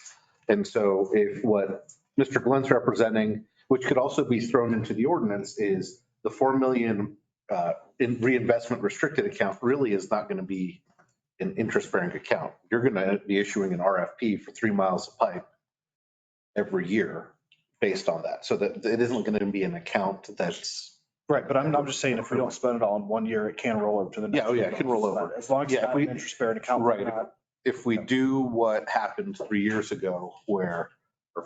And so if what Mr. Glenn's representing, which could also be thrown into the ordinance, is the 4 million in reinvestment restricted account really is not going to be an interest-bearing account. You're going to be issuing an RFP for 3 miles of pipe every year based on that. So that it isn't going to be an account that's. Right, but I'm just saying if we don't spend it all in 1 year, it can roll over to the next. Yeah, it can roll over. As long as it's not an interest-bearing account. Right. If we do what happened 3 years ago or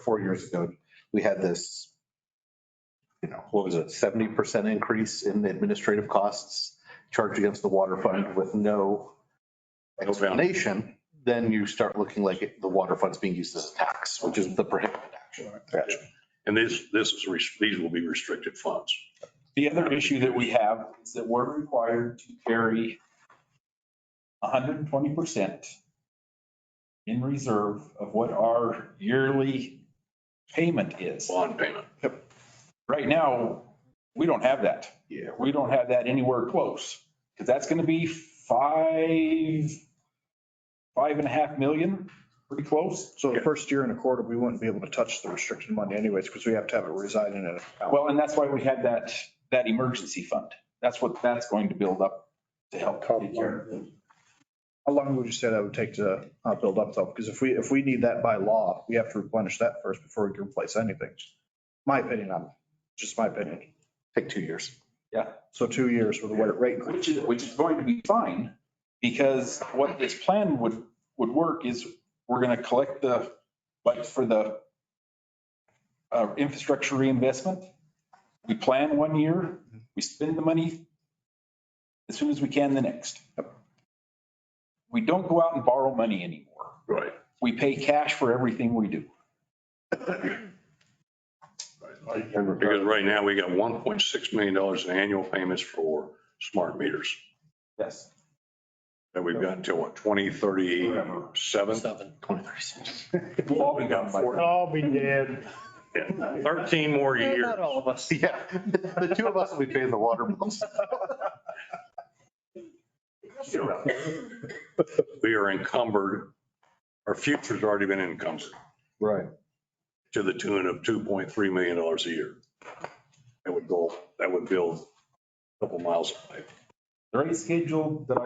4 years ago, we had this, what was it, 70% increase in the administrative costs charged against the water fund with no explanation, then you start looking like the water fund's being used as a tax, which is the prohibited action. And these will be restricted funds. The other issue that we have is that we're required to carry 120% in reserve of what our yearly payment is. Bond payment. Yep. Right now, we don't have that. Yeah. We don't have that anywhere close, because that's going to be 5.5 million, pretty close. So the first year and a quarter, we wouldn't be able to touch the restricted money anyways, because we have to have it reside in an account. Well, and that's why we had that emergency fund. That's what that's going to build up to help take care of it. How long would you say that would take to build up though? Because if we need that by law, we have to replenish that first before we can replace anything. My opinion on it, just my opinion. Take 2 years. Yeah. So 2 years with a rate. Which is going to be fine Because what this plan would work is we're going to collect like for the infrastructure reinvestment. We plan 1 year, we spend the money as soon as we can the next. We don't go out and borrow money anymore. Right. We pay cash for everything we do. Because right now we got $1.6 million in annual payments for smart meters. Yes. And we've got until what, 2037? 2036. We'll all be done by then. We'll all be dead. Yeah, 13 more years. Not all of us. Yeah, the two of us will be paying the water bills. We are encumbered. Our future's already been encumbered Right. to the tune of $2.3 million a year. That would build a couple miles of pipe. The rate schedule that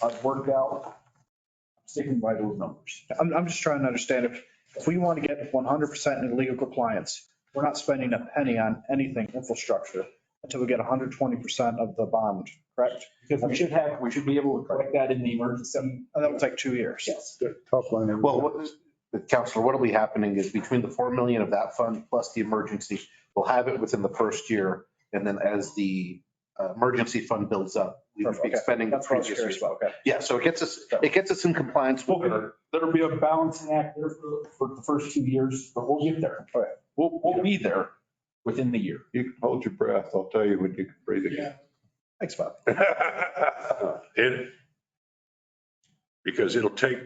I've worked out, I'm sticking by those numbers. I'm just trying to understand if we want to get 100% in legal compliance, we're not spending a penny on anything infrastructure until we get 120% of the bond, correct? Because we should be able to collect that in the emergency. And that would take 2 years. Yes. Top line. Well, Counselor, what'll be happening is between the 4 million of that fund plus the emergency, we'll have it within the first year. And then as the emergency fund builds up, we will be Okay. expending the That's what I was previous curious year's. about, okay. Yeah, so it gets us in compliance with our. There'll be a balancing act there for the first 2 years, but we'll get there. We'll be there within the year. You can hold your breath. I'll tell you when you can breathe again. Thanks, Bob. Because it'll take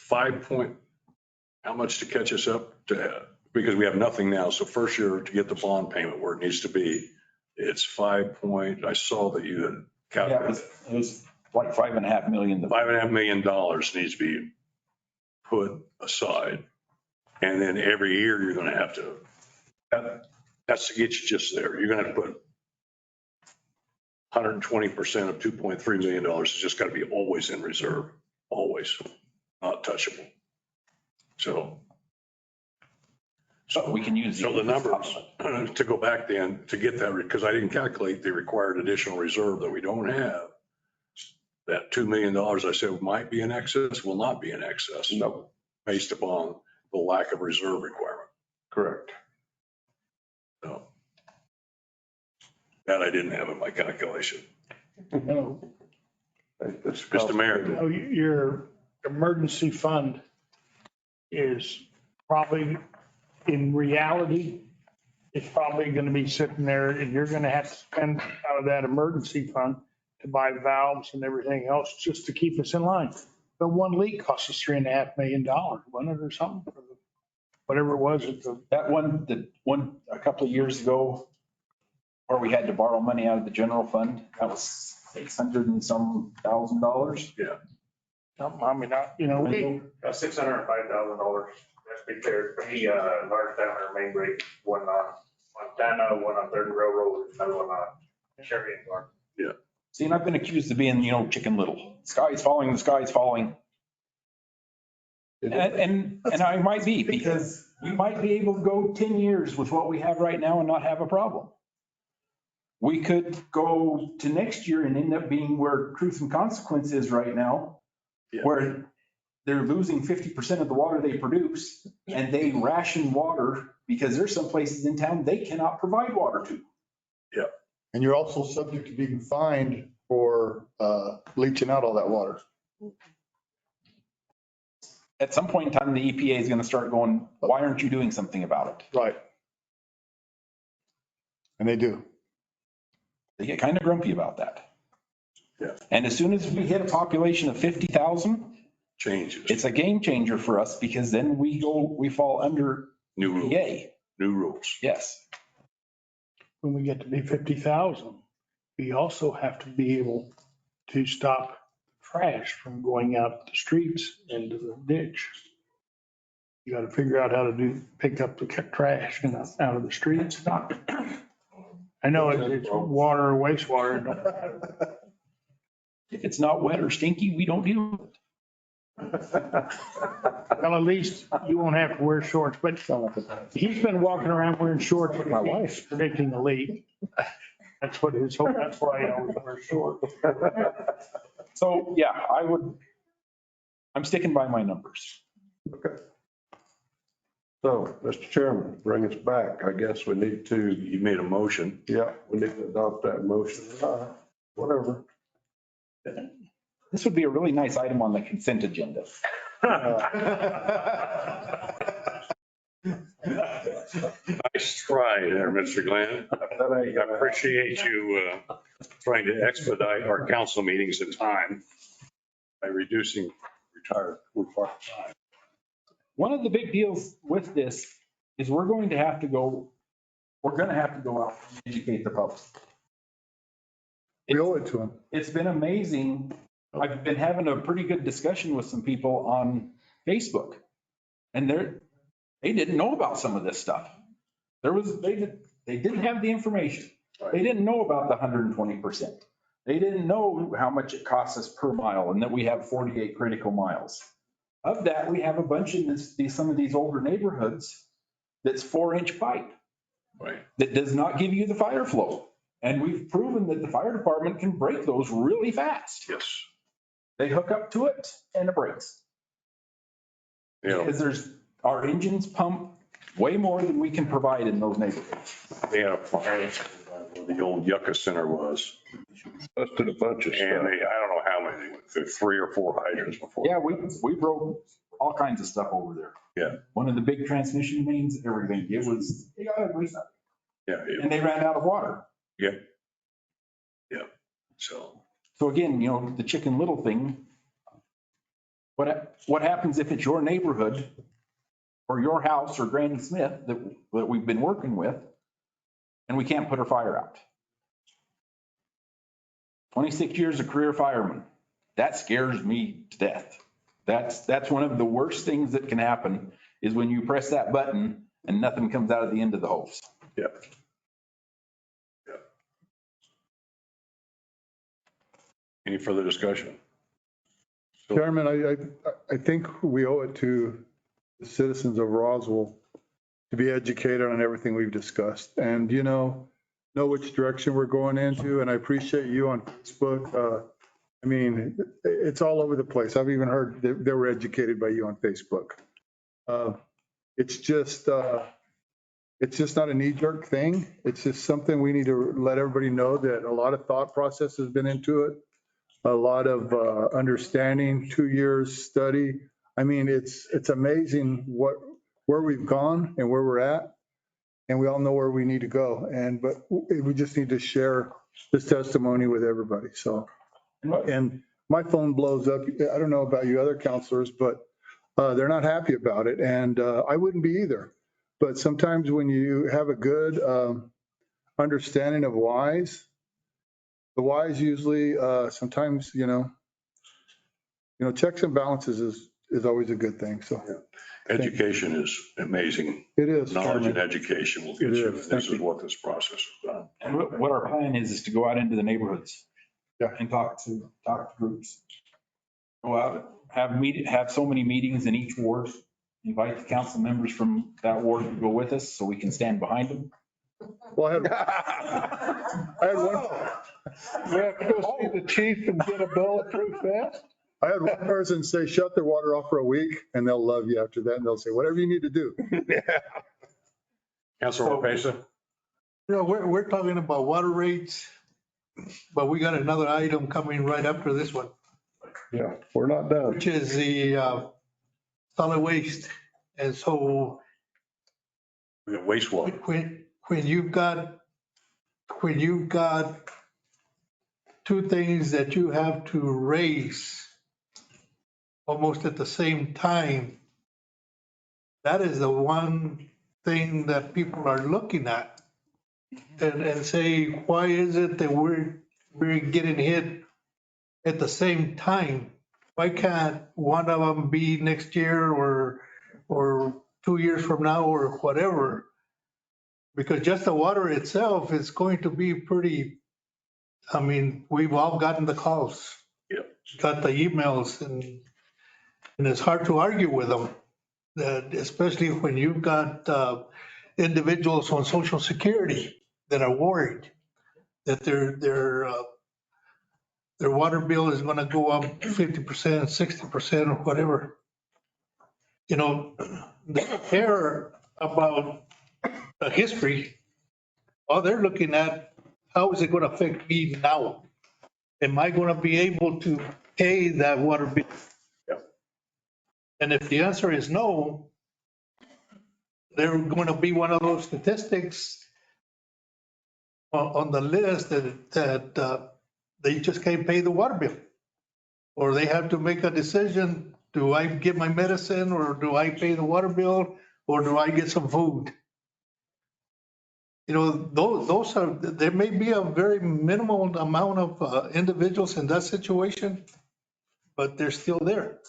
how much to catch us up to, because we have nothing now. So first year to get the bond payment where it needs to be, it's I saw that you had calculated. It was like $5.5 million. $5.5 million needs to be put aside. And then every year you're going to have to, that's to get you just there. You're going to have to put 120% of $2.3 million. It's just got to be always in reserve, always, not touchable. So we can use. So the numbers, to go back then, to get that, because I didn't calculate the required additional reserve that we don't have. That $2 million I said might be in excess, will not be in excess. No. Based upon the lack of reserve requirement. Correct. So that I didn't have in my calculation. Mr. Mayor. Oh, your emergency fund is probably, in reality, it's probably going to be sitting there and you're going to have to spend out of that emergency fund to buy valves and everything else just to keep us in line. But one leak cost us $3.5 million, wasn't it, or something? Whatever it was. That one a couple of years ago, where we had to borrow money out of the general fund, that was $600 and some thousand. Yeah. I mean, $605,000. Let's be fair. He enlarged down our main break, one on Montana, one on Third Railroad, another one on Cherry and Garden. Yeah. See, and I've been accused of being, Chicken Little. Sky's falling, the sky's falling. And I might be, because we might be able to go 10 years with what we have right now and not have a problem. We could go to next year and end up being where Truth and Consequence is right now, where they're losing 50% of the water they produce and they ration water because there's some places in town they cannot provide water to. Yeah. And you're also subject to being fined for leaching out all that water. At some point in time, the EPA is going to start going, why aren't you doing something about it? Right. And they do. They get kind of grumpy about that. Yeah. And as soon as we hit a population of 50,000, changes. It's a game changer for us because then we fall under new rules. EPA. New rules. Yes. When we get to be 50,000, we also have to be able to stop trash from going out the streets into the ditch. You got to figure out how to pick up the trash out of the streets. I know it's water or wastewater. If it's not wet or stinky, we don't deal with it. Well, at least you won't have to wear shorts, but he's been walking around wearing shorts with my wife predicting a leak. That's what his hope, that's why he always wears shorts. So, yeah, I'm sticking by my numbers. Okay. So, Mr. Chairman, bring us back. I guess we need to, You made a motion. yeah, we need to adopt that motion. Whatever. This would be a really nice item on the consent agenda. Nice try there, Mr. Glenn. I appreciate you trying to expedite our council meetings in time by reducing retired part-time. One of the big deals with this is we're going to have to go out and educate the public. We owe it to them. It's been amazing. I've been having a pretty good discussion with some people on Facebook. And they didn't know about some of this stuff. They didn't have the information. They didn't know about the 120%. They didn't know how much it costs us per mile and that we have 48 critical miles. Of that, we have a bunch in some of these older neighborhoods that's 4-inch pipe. Right. That does not give you the fire flow. And we've proven that the fire department can break those really fast. Yes. They hook up to it and it breaks. Yeah. Because our engines pump way more than we can provide in those neighborhoods. They had a fire where the old Yucca Center was. Busted a bunch of And stuff. I don't know how many, they went through 3 or 4 hydrants before. Yeah, we broke all kinds of stuff over there. Yeah. One of the big transmission mains, everything, they got ugly stuff. Yeah. And they ran out of water. Yeah. Yeah. So. So again, the Chicken Little thing, what happens if it's your neighborhood or your house or Granny Smith that we've been working with and we can't put her fire out? 26 years of career fireman. That scares me to death. That's one of the worst things that can happen is when you press that button and nothing comes out of the end of the hose. Yeah. Any further discussion? Chairman, I think we owe it to the citizens of Roswell to be educated on everything we've discussed and, know which direction we're going into. And I appreciate you on Facebook. I mean, it's all over the place. I've even heard that they were educated by you on Facebook. It's just not a knee-jerk thing. It's just something we need to let everybody know that a lot of thought process has been into it. A lot of understanding, 2 years study. I mean, it's amazing where we've gone and where we're at. And we all know where we need to go. But we just need to share this testimony with everybody. So, and my phone blows up. I don't know about you other counselors, but they're not happy about it. And I wouldn't be either. But sometimes when you have a good understanding of whys, the whys usually sometimes, checks and balances is always a good thing. So Education is amazing. it is. Knowledge and education will get It you. is. This is what this process has done. And what our plan is to go out into the neighborhoods. Yeah. And talk to groups. Go out, have so many meetings in each ward, invite the council members from that ward to go with us so we can stand behind them. Well, I had one. We have to go see the chief and get a bulletproof vest. I had one person say, shut their water off for a week and they'll love you after that. And they'll say, whatever you need to do. Councilor Pesa? We're talking about water rates, but we got another item coming right after this one, Yeah, we're not done. which is the solid waste. And so We got wastewater. when you've got two things that you have to raise almost at the same time, that is the one thing that people are looking at and say, why is it that we're getting hit at the same time? Why can't one of them be next year or 2 years from now or whatever? Because just the water itself is going to be pretty, I mean, we've all gotten the calls. Yep. Got the emails and it's hard to argue with them. That especially when you've got individuals on Social Security that are worried that their their water bill is gonna go up 50%, 60% or whatever. You know, they don't care about the history. All they're looking at, how is it gonna affect me now? Am I gonna be able to pay that water bill? And if the answer is no, they're gonna be one of those statistics on the list that they just can't pay the water bill. Or they have to make a decision, do I get my medicine or do I pay the water bill or do I get some food? You know, those are, there may be a very minimal amount of individuals in that situation, but they're still there.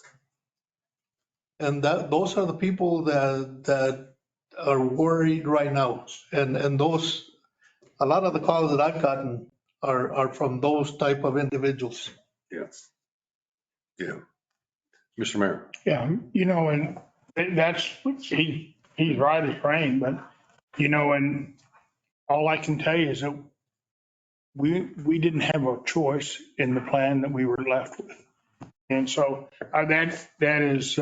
And those are the people that are worried right now. And those, a lot of the calls that I've gotten are from those type of individuals. Yeah. Yeah. Mr. Mayor. Yeah, you know, and that's, he's right as rain, but, you know, and all I can tell you is that we didn't have a choice in the plan that we were left with. And so that is,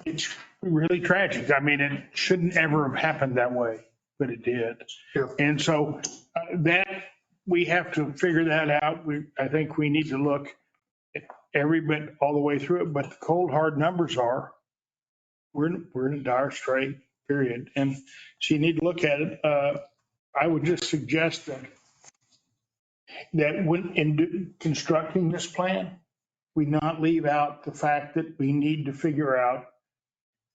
it's really tragic. I mean, it shouldn't ever have happened that way, but it did. And so that, we have to figure that out. I think we need to look at every bit all the way through it, but the cold, hard numbers are, we're in a dire strait, period. And so you need to look at it. I would just suggest that when in constructing this plan, we not leave out the fact that we need to figure out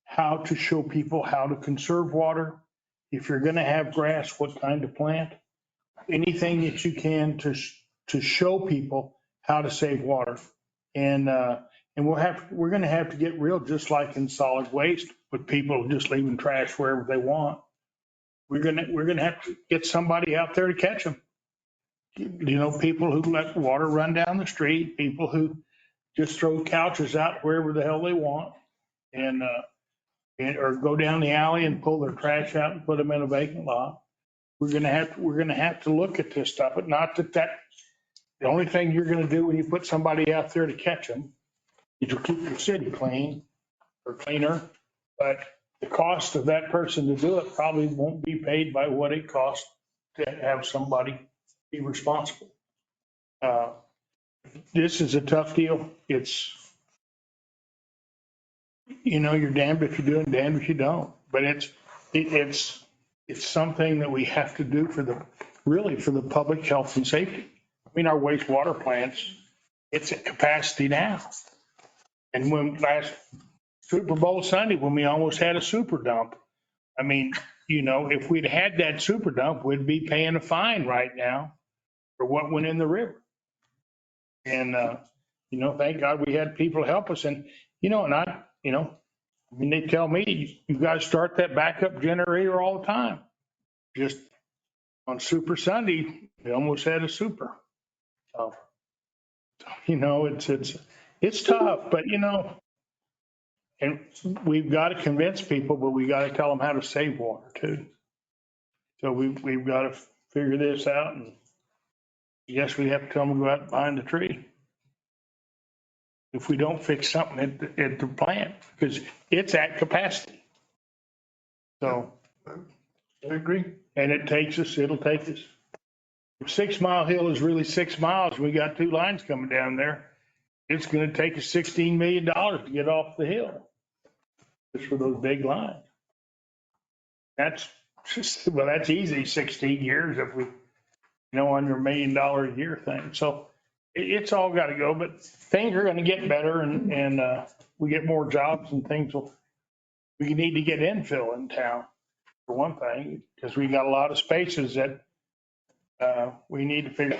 how to show people how to conserve water. If you're going to have grass, what kind to plant, anything that you can to show people how to save water. And we're going to have to get real, just like in solid waste, with people just leaving trash wherever they want. We're going to have to get somebody out there to catch them. You know, people who let water run down the street, people who just throw couches out wherever the hell they want, and or go down the alley and pull their trash out and put them in a vacant lot. We're going to have to look at this stuff, but not that the only thing you're going to do when you put somebody out there to catch them is to keep your city clean or cleaner. But the cost of that person to do it probably won't be paid by what it costs to have somebody be responsible. This is a tough deal. It's, you know, you're damned if you do and damned if you don't. But it's something that we have to do for the public health and safety. I mean, our wastewater plants, it's at capacity now. And when last Super Bowl Sunday, when we almost had a super dump, I mean, you know, if we'd had that super dump, we'd be paying a fine right now for what went in the river. And, you know, thank God we had people help us. And, you know, I mean, they tell me, you guys start that backup generator all the time. Just on Super Sunday, we almost had a super. So, you know, it's tough, but, you know, and we've got to convince people, but we got to tell them how to save water too. So we've got to figure this out, and yes, we have to tell them to go out behind the tree if we don't fix something at the plant, because it's at capacity. So I agree. And it'll take us, if 6 Mile Hill is really 6 miles, we got 2 lines coming down there. It's going to take us $16 million to get off the hill just for those big lines. That's easy, 16 years if we, you know, under $1 million a year thing. So it's all got to go, but things are going to get better, and we get more jobs and things. We need to get infill in town for one thing, because we got a lot of spaces that we need to figure,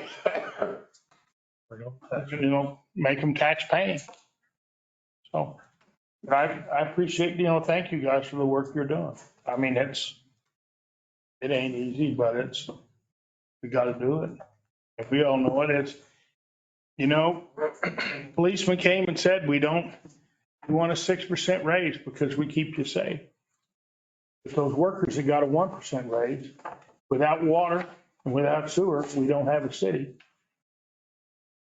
you know, make them tax paying. So I appreciate, you know, thank you guys for the work you're doing. I mean, it ain't easy, but we got to do it. If we all know it, it's, you know, policeman came and said, we want a 6% raise because we keep you safe. If those workers had got a 1% raise, without water and without sewer, we don't have a city.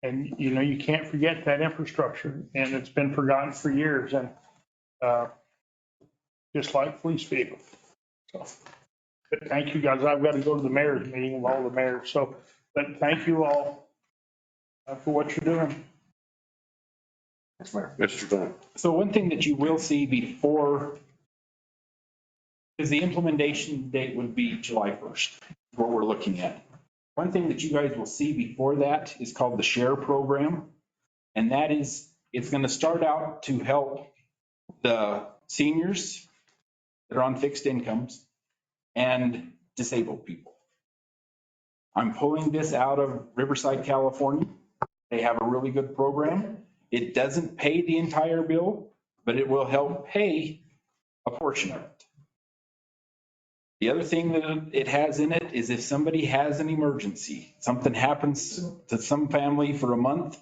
And, you know, you can't forget that infrastructure, and it's been forgotten for years, and just like police vehicles. So, but thank you, guys. I've got to go to the mayor's meeting with all the mayors, so, but thank you all for what you're doing. Mr. Glenn. So one thing that you will see before, because the implementation date would be July 1st, what we're looking at. One thing that you guys will see before that is called the SHARE program. And that is, it's going to start out to help the seniors that are on fixed incomes and disabled people. I'm pulling this out of Riverside, California. They have a really good program. It doesn't pay the entire bill, but it will help pay a portion of it. The other thing that it has in it is if somebody has an emergency, something happens to some family for a month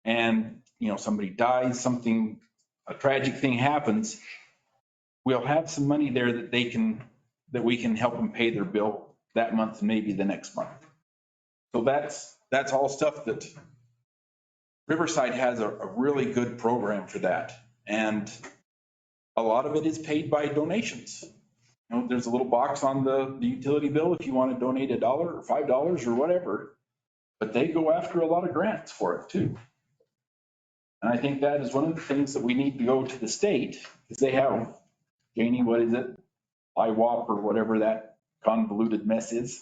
and, you know, somebody dies, a tragic thing happens, we'll have some money there that we can help them pay their bill that month and maybe the next month. So that's all stuff that Riverside has a really good program for that. And a lot of it is paid by donations. You know, there's a little box on the utility bill if you want to donate $1 or $5 or whatever, but they go after a lot of grants for it too. And I think that is one of the things that we need to go to the state, because they have, Janie, what is it? IWAP or whatever that convoluted mess is.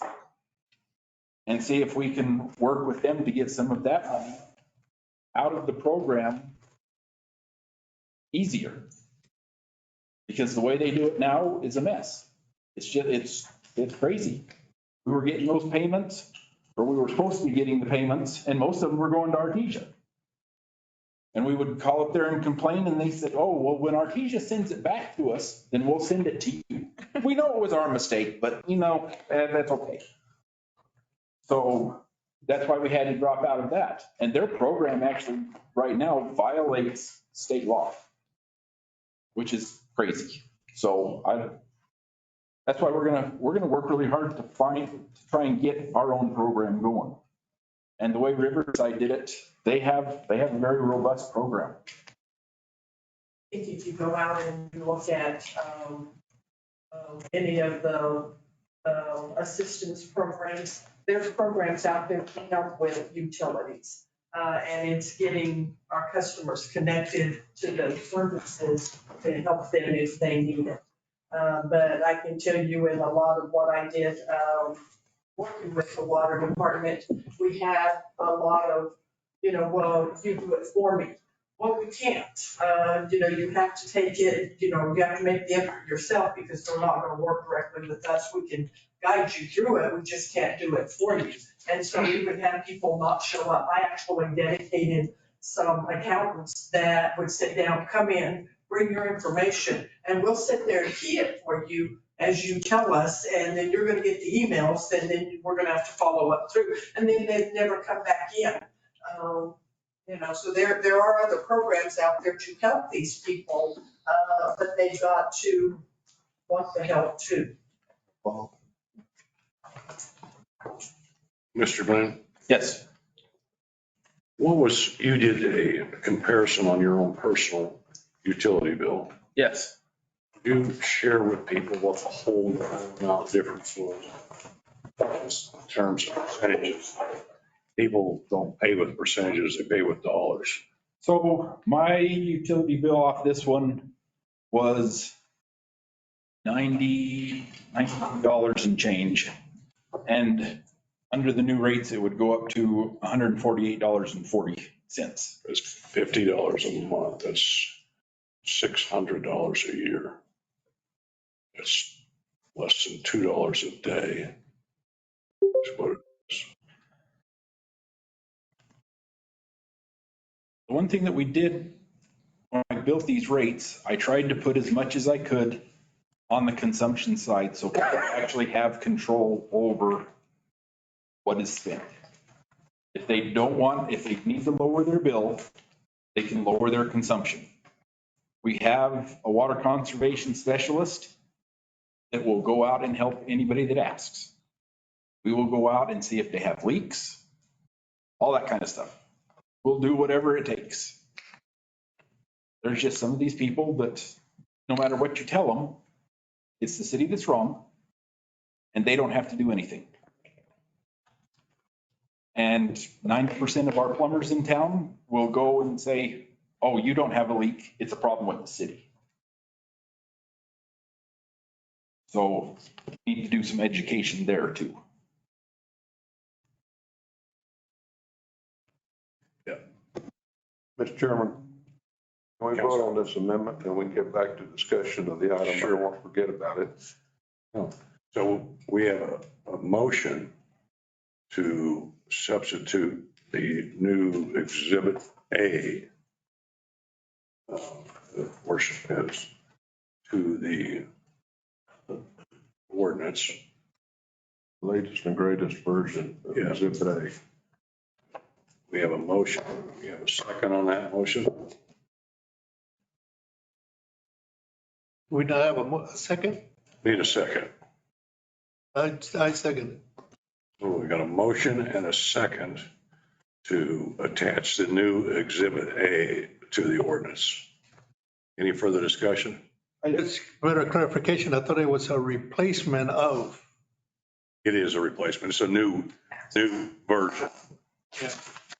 And see if we can work with them to get some of that money out of the program easier. Because the way they do it now is a mess. It's just, it's crazy. We were getting those payments, or we were supposed to be getting the payments, and most of them were going to Artesia. And we would call up there and complain, and they said, oh, well, when Artesia sends it back to us, then we'll send it to you. We know it was our mistake, but you know, that's okay. So that's why we had to drop out of that. And their program actually right now violates state law, which is crazy. So that's why we're gonna work really hard to try and get our own program going. And the way Riverside did it, they have a very robust program. If you go out and you look at any of the assistance programs, there's programs out there to help with utilities. And it's getting our customers connected to the services to help them if they need it. But I can tell you in a lot of what I did, working with the water department, we had a lot of, you know, well, you do it for me. Well, we can't. You know, you have to take it, you know, you have to make the effort yourself because they're not going to work directly with us. We can guide you through it. We just can't do it for you. And so we would have people not show up. I actually dedicated some accountants that would sit down, come in, bring your information, and we'll sit there and key it for you as you tell us, and then you're gonna get the emails, and then we're gonna have to follow up through, and then they've never come back in. You know, so there are other programs out there to help these people, but they've got to want the help too. Mr. Glenn? Yes. You did a comparison on your own personal utility bill. Yes. You share with people what the whole amount difference was in terms of percentages. People don't pay with percentages, they pay with dollars. So my utility bill off this one was $90 and change. And under the new rates, it would go up to $148.40. That's $50 a month. That's $600 a year. That's less than $2 a day. That's what it is. The one thing that we did when I built these rates, I tried to put as much as I could on the consumption side so people actually have control over what is spent. If they need to lower their bill, they can lower their consumption. We have a water conservation specialist that will go out and help anybody that asks. We will go out and see if they have leaks, all that kind of stuff. we'll do whatever it takes. There's just some of these people that, no matter what you tell them, it's the city that's wrong, and they don't have to do anything. And 90% of our plumbers in town will go and say, oh, you don't have a leak, it's a problem with the city. So we need to do some education there too. Mr. Chairman, can we vote on this amendment and we can get back to discussion of the item? I don't want to forget about it. So we have a motion to substitute the new Exhibit A, worship is, to the ordinance. Latest and greatest version of Exhibit A. We have a motion. We have a second on that motion. We don't have a second? Need a second. I second it. So we got a motion and a second to attach the new Exhibit A to the ordinance. Any further discussion? It's better clarification. I thought it was a replacement of. It is a replacement. It's a new version. Yeah.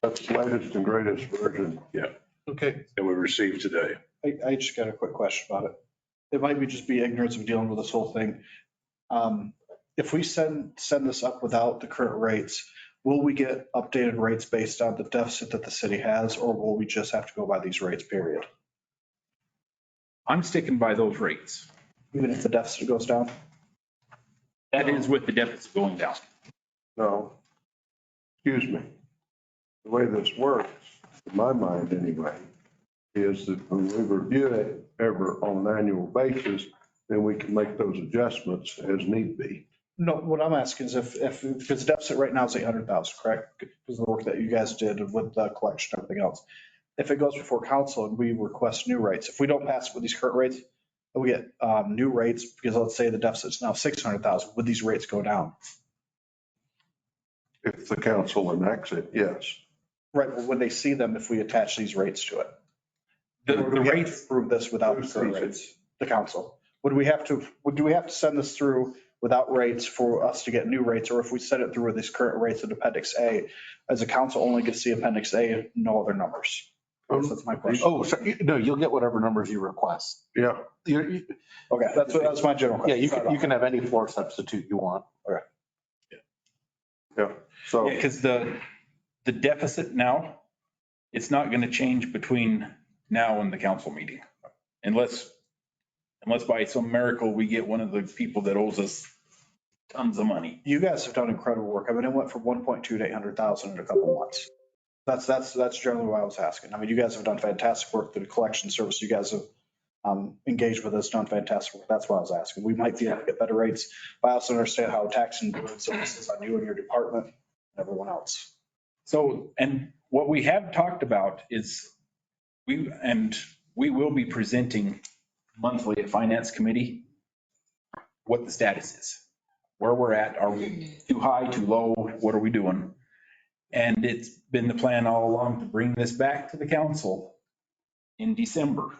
That's the latest and greatest version. Yeah. Okay. That we received today. I just got a quick question about it. It might be just be ignorance of dealing with this whole thing. If we send this up without the current rates, will we get updated rates based on the deficit that the city has, or will we just have to go by these rates, period? I'm sticking by those rates. Even if the deficit goes down? That is with the deficit going down. No. Excuse me. The way this works, in my mind anyway, is that when we review it ever on an annual basis, then we can make those adjustments as need be. No, what I'm asking is if because the deficit right now is 800,000, correct? Because of the work that you guys did with the collection and everything else. If it goes before council and we request new rates, if we don't pass it with these current rates, and we get new rates, because let's say the deficit's now 600,000, would these rates go down? If the council enacts it, yes. Right, well, when they see them, if we attach these rates to it? The rates prove this without the current rates, the council. Do we have to send this through without rates for us to get new rates? Or if we send it through with these current rates in Appendix A, as a council only gets to see Appendix A, no other numbers? That's my question. Oh, so, no, you'll get whatever numbers you request. Yeah. Okay, that's my general Yeah, question. you can have any floor substitute you want. Okay. Yeah. So. Yeah, because the deficit now, it's not going to change between now and the council meeting. Unless by some miracle, we get one of the people that owes us tons of money. You guys have done incredible work. I mean, it went from 1.2 to 800,000 in a couple of months. That's generally why I was asking. I mean, you guys have done fantastic work through the collection service. You guys have engaged with us, done fantastic work. That's why I was asking. We might be able to get better rates. But I also understand how tax and goods services on you and your department and everyone else. So, and what we have talked about is we will be presenting monthly at Finance Committee what the status is, where we're at. Are we too high, too low? What are we doing? And it's been the plan all along to bring this back to the council in December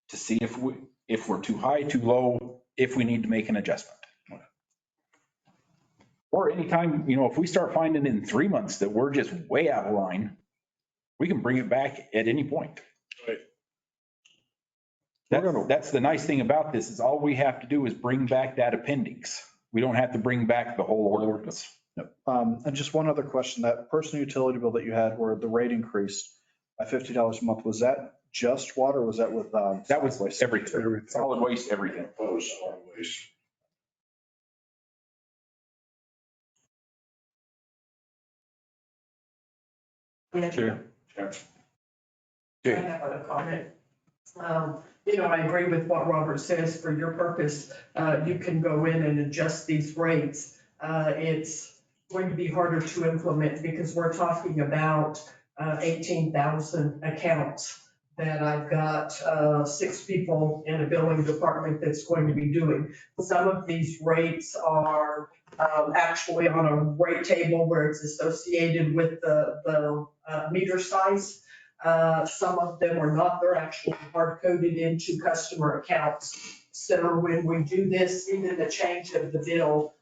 to see if we're too high, too low, if we need to make an adjustment. Or anytime, if we start finding in 3 months that we're just way out of line, we can bring it back at any point. Right. That's the nice thing about this is all we have to do is bring back that appendix. We don't have to bring back the whole ordinance. And just one other question, that personal utility bill that you had where the rate increased by $50 a month, was that just water or was that with? That was everything. Solid waste, everything. Oh, solid waste. Sure. I have a comment. I agree with what Robert says. For your purpose, you can go in and adjust these rates. It's going to be harder to implement because we're talking about 18,000 accounts that I've got 6 people in a billing department that's going to be doing. Some of these rates are actually on a rate table where it's associated with the meter size. Some of them are not, they're actually hard coded into customer accounts. So when we do this, even the change of the bill,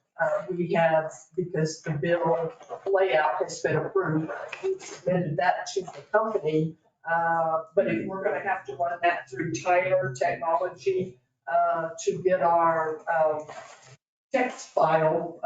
we have, because the bill layout has been approved, we submitted that to the company. But if we're gonna have to run that through Tyler Technology to get our text file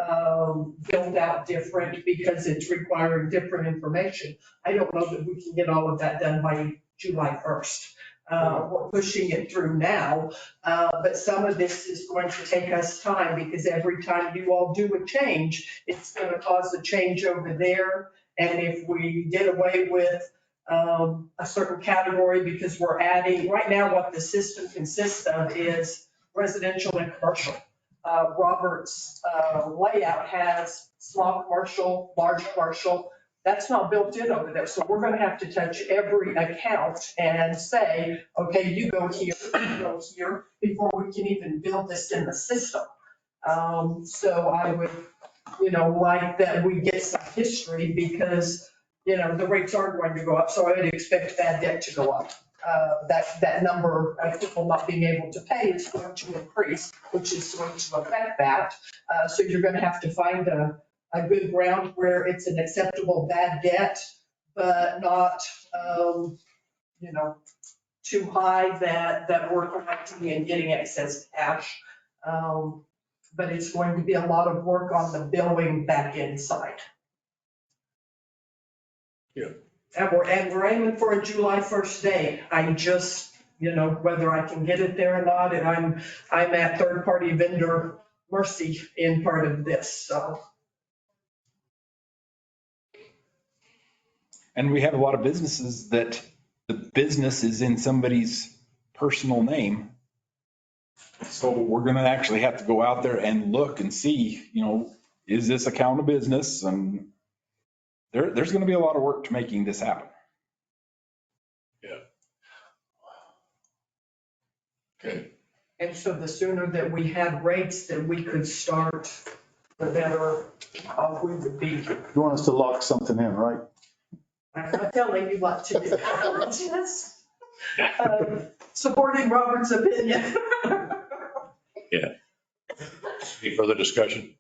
filled out different because it's requiring different information. I don't know that we can get all of that done by July 1st. We're pushing it through now, but some of this is going to take us time because every time you all do a change, it's going to cause a change over there. And if we did away with a certain category, because we're adding, right now what the system consists of is residential and commercial. Robert's layout has small commercial, large commercial. That's not built in over there. So we're going to have to touch every account and say, okay, you go here, you go here, before we can even build this in the system. So I would, like that we get some history because, the rates are going to go up. So I would expect bad debt to go up. That number of people not being able to pay is going to increase, which is going to affect that. So you're going to have to find a good ground where it's an acceptable bad debt, but not, too high that we're collecting and getting excess cash. But it's going to be a lot of work on the billing back end side. Yeah. And we're aiming for a July 1st date. I just, whether I can get it there or not, and I'm at third-party vendor mercy in part of this, so. And we have a lot of businesses that the business is in somebody's personal name. So we're going to actually have to go out there and look and see, is this account a business? And there's going to be a lot of work to making this happen. Yeah. Okay. And so the sooner that we had rates that we could start, the better off we would be. You want us to lock something in, right? I'm not telling you what to do. Just supporting Robert's opinion. Yeah. Any further discussion?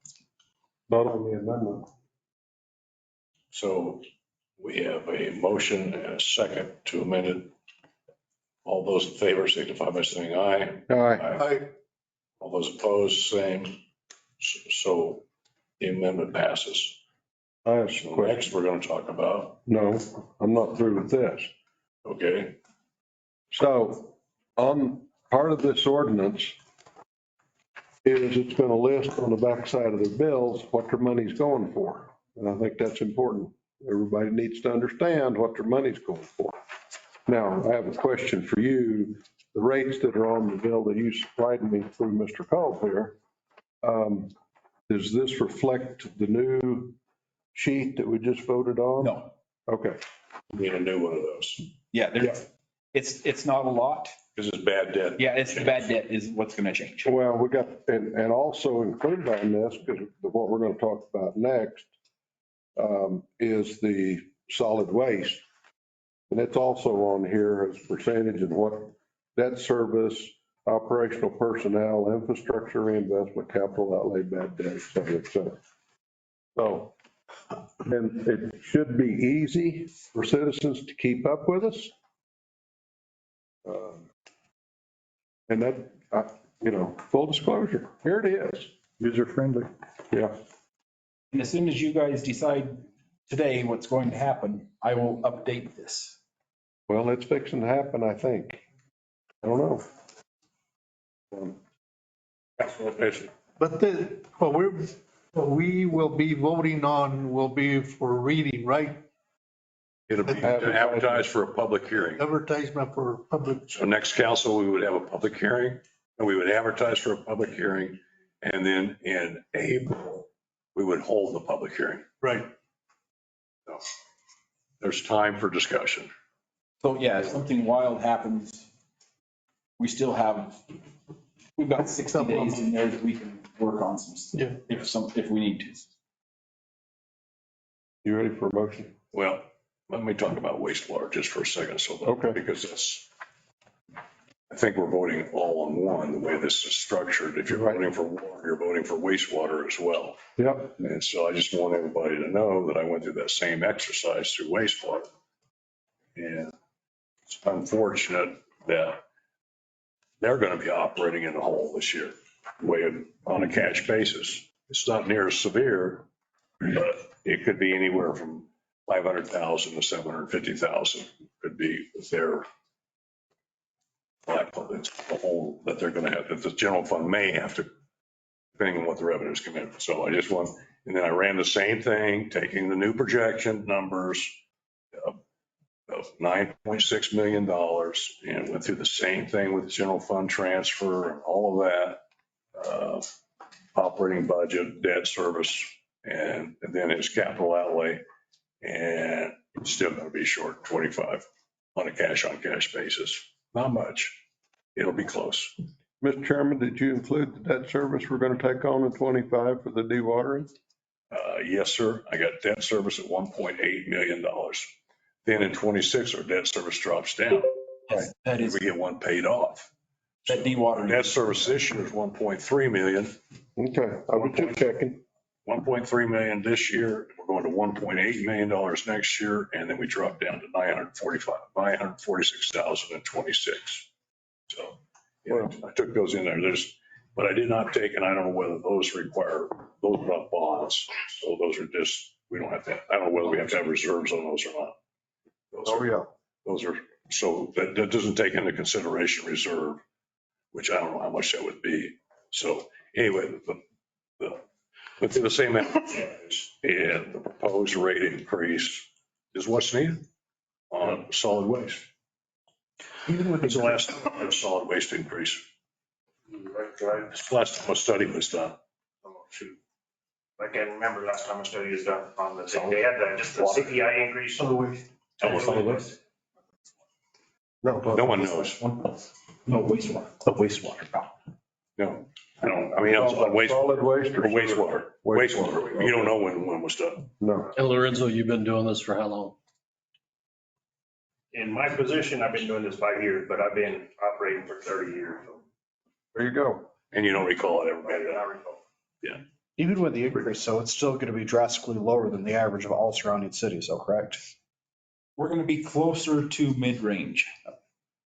Not on the amendment. So we have a motion and a second to amend it. All those in favor signify by saying aye. Aye. All those opposed, same. So the amendment passes. I have some So questions. next, we're going to talk about, No, I'm not through with this. okay, So on part of this ordinance is it's going to list on the backside of their bills what their money's going for. And I think that's important. Everybody needs to understand what their money's going for. Now, I have a question for you. The rates that are on the bill that you supplied me through Mr. Culp here, does this reflect the new sheet that we just voted on? No. Okay. we need a new one of those. Yeah, it's not a lot. Because it's bad debt. Yeah, it's the bad debt is what's going to change. Well, we got, and also included on this, because what we're going to talk about next is the solid waste. And it's also on here as percentage and what debt service, operational personnel, infrastructure reinvestment, capital outlay, bad debt, et cetera, et cetera. So, and it should be easy for citizens to keep up with us. And that, full disclosure, here it is. User friendly. Yeah. And as soon as you guys decide today what's going to happen, I will update this. Well, it's fixing to happen, I think. I don't know. But what we will be voting on will be for reading, right? It'll be advertised for a public hearing. Advertisement for public. So next council, we would have a public hearing and we would advertise for a public hearing. And then in April, we would hold the public hearing. Right. So there's time for discussion. So yeah, if something wild happens, we still have, we've got 60 days in there that we can work on some stuff if we need to. You ready for a motion? Well, let me talk about wastewater just for a second. So, Okay. because that's, I think we're voting all on one, the way this is structured. If you're voting for water, you're voting for wastewater as well. Yep. And so I just want everybody to know that I went through that same exercise through wastewater. And it's unfortunate that they're going to be operating in a hole this year, way on a cash basis. It's not near as severe, but it could be anywhere from 500,000 to 750,000 could be their it's the hole that they're going to have, that the general fund may have to, depending on what the revenues come in. So I just want, and then I ran the same thing, taking the new projection numbers of $9.6 million and went through the same thing with the general fund transfer and all of that, operating budget, debt service, and then his capital outlay. And it's still going to be short 25 on a cash basis. Not much. It'll be close. Mr. Chairman, did you include the debt service we're going to take on in 25 for the dewatering? Yes, sir. I got debt service at $1.8 million. Then in 26, our debt service drops down. Yes, that is. We get one paid off. That dewatering. Debt service this year is 1.3 million. Okay, I was just checking. 1.3 million this year. We're going to $1.8 million next year. And then we drop down to 946,000 in 26. So yeah, I took those in there. But I did not take, and I don't know whether those require, those are not bonds. So those are just, we don't have to, I don't know whether we have to have reserves on those or not. Those are, so that doesn't take into consideration reserve, which I don't know how much that would be. So anyway, but they're the same exercise, and the proposed rate increase is what's needed on solid waste. Even with the last solid waste increase. Last time a study was done. Oh, shoot. I can't remember last time a study was done on the, they had just the CPI increase. Solid waste. No one knows. No wastewater. The wastewater problem. No, I don't, I mean, on waste. Solid waste or wastewater? Wastewater. You don't know when one was done. No. And Lorenzo, you've been doing this for how long? In my position, I've been doing this 5 years, but I've been operating for 30 years. So. There you go. And you don't recall it, everybody. I recall. Yeah. Even with the increase, so it's still going to be drastically lower than the average of all surrounding cities, though, correct? We're going to be closer to mid-range,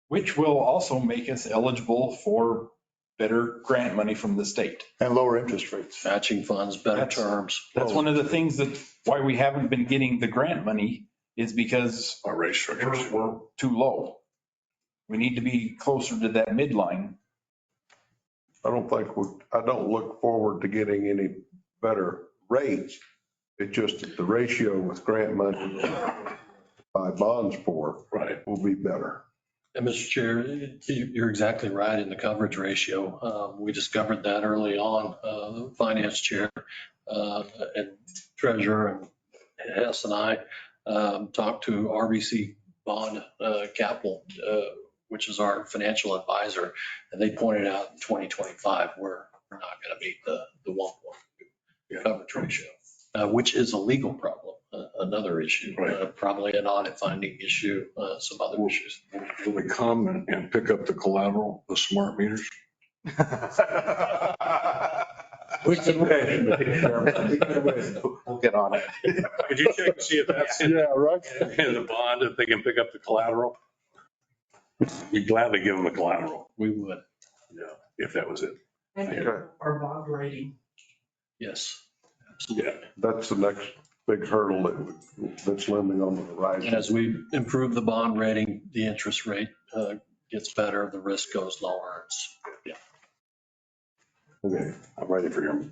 which will also make us eligible for better grant money from the state. And lower interest rates. Matching funds, better terms. That's one of the things that, why we haven't been getting the grant money is because our rate structures we're too low. We need to be closer to that midline. I don't look forward to getting any better rates. It's just that the ratio with grant money by bonds for will be better. And Mr. Chair, you're exactly right in the coverage ratio. We discovered that early on. The finance chair and treasurer and Hess and I talked to RBC Bond Capital, which is our financial advisor, and they pointed out in 2025 we're not going to meet the 1.2 coverage ratio, which is a legal problem, another issue, probably an audit finding issue, some other issues. Will we come and pick up the collateral, the smart meters? We can wait. We'll get on it. Could you check to see if that's in right. in the bond, if they can pick up the collateral? We'd gladly give them the collateral. We would. Yeah, if that was it. And our bond rating. Yes. Yeah. That's the next big hurdle that's looming on the horizon. And as we improve the bond rating, the interest rate gets better, the risk goes lower. Yeah. Okay, I'm ready for your,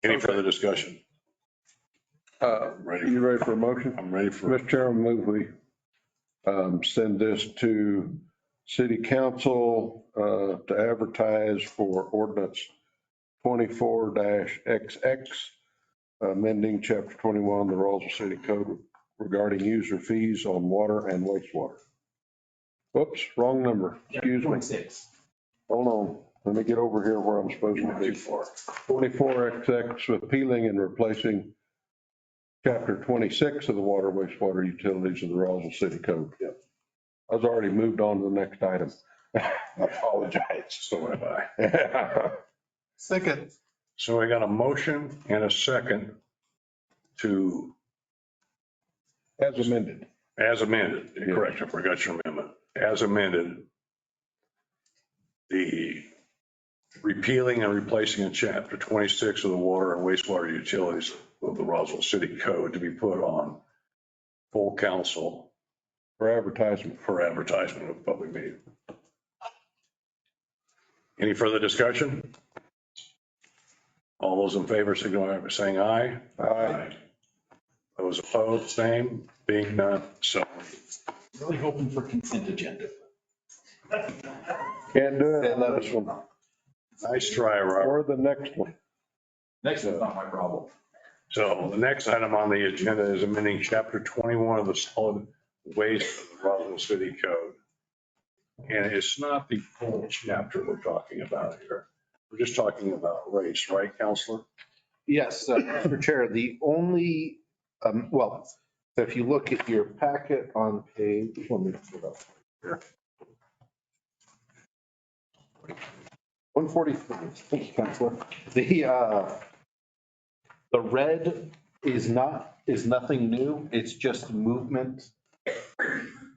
any further discussion? You ready for a motion? I'm ready for. Mr. Chairman, move we send this to City Council to advertise for ordinance 24-XX, amending Chapter 21 of the Roswell City Code regarding user fees on water and wastewater. Whoops, wrong number. Excuse me. 26. Hold on. Let me get over here where I'm supposed to be. 24XX with peeling and replacing chapter 26 of the water wastewater utilities of the Roswell City Code. Yep. I was already moved on to the next item. I apologize. So have I. Second. So I got a motion and a second to, As amended. correct, I forgot your amendment. As amended, the repealing and replacing of chapter 26 of the water and wastewater utilities of the Roswell City Code to be put on full council For advertisement. of public meeting. Any further discussion? All those in favor signify by saying aye. Aye. Those opposed, same. Being none, so Really hoping for consent agenda. Can't do it on this one. nice try, Robert. Or the next one. Next one's not my problem. So the next item on the agenda is amending chapter 21 of the solid waste of the Roswell City Code. And it's not the whole chapter we're talking about here. We're just talking about race, right, Counselor? Yes, Mr. Chair, the only, well, so if you look at your packet on page, let me put it up here. 143, thank you, Counselor. The red is nothing new. It's just movement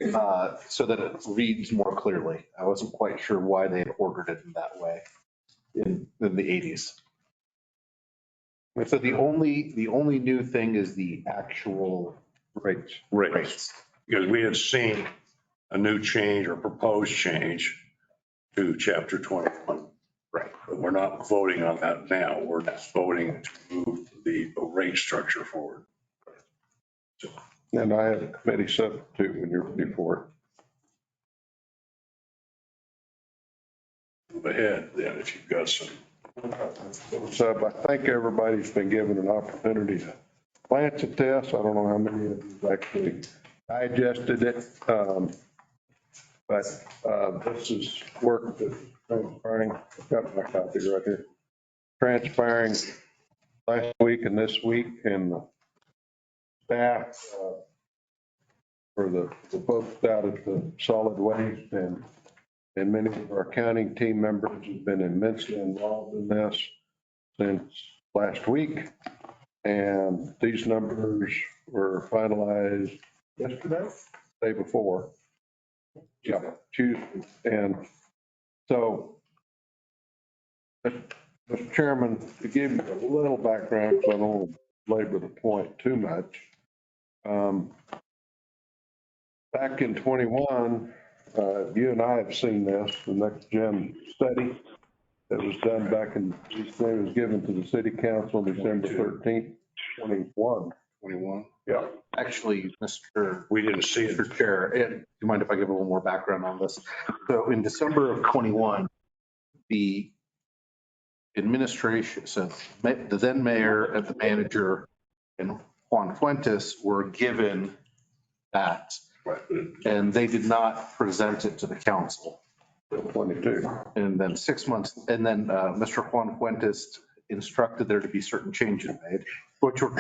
so that it reads more clearly. I wasn't quite sure why they had ordered it in that way in the 80s. So the only new thing is the actual rates. Because we had seen a new change or proposed change to chapter 21. Right. But we're not voting on that now. We're just voting to move the rate structure forward. And I had a committee substitute when you're ready for Move ahead then if you've got some. it. So I think everybody's been given an opportunity to glance at this. I don't know how many of you actually digested it. But this is work that's transpiring. I've got my copy right here. Transpiring last week and this week, and the staff for the folks out at the solid waste and many of our accounting team members have been immensely involved in this since last week. And these numbers were finalized yesterday, day before. Yeah, Tuesday. And so, Mr. Chairman, to give you a little background, because I don't want to labor the point too much. Back in 21, you and I have seen this, the next gen study that was done back in, it was given to the city council December 13th, 21. Yeah. Actually, we didn't see it. Mr. Chair, and do you mind if I give a little more background on this? So in December of 21, the administration, so the then mayor and the manager and Juan Fuentes were given that. And they did not present it to the council. 22. And then 6 months, and then Mr. Juan Fuentes instructed there to be certain changes made, which were,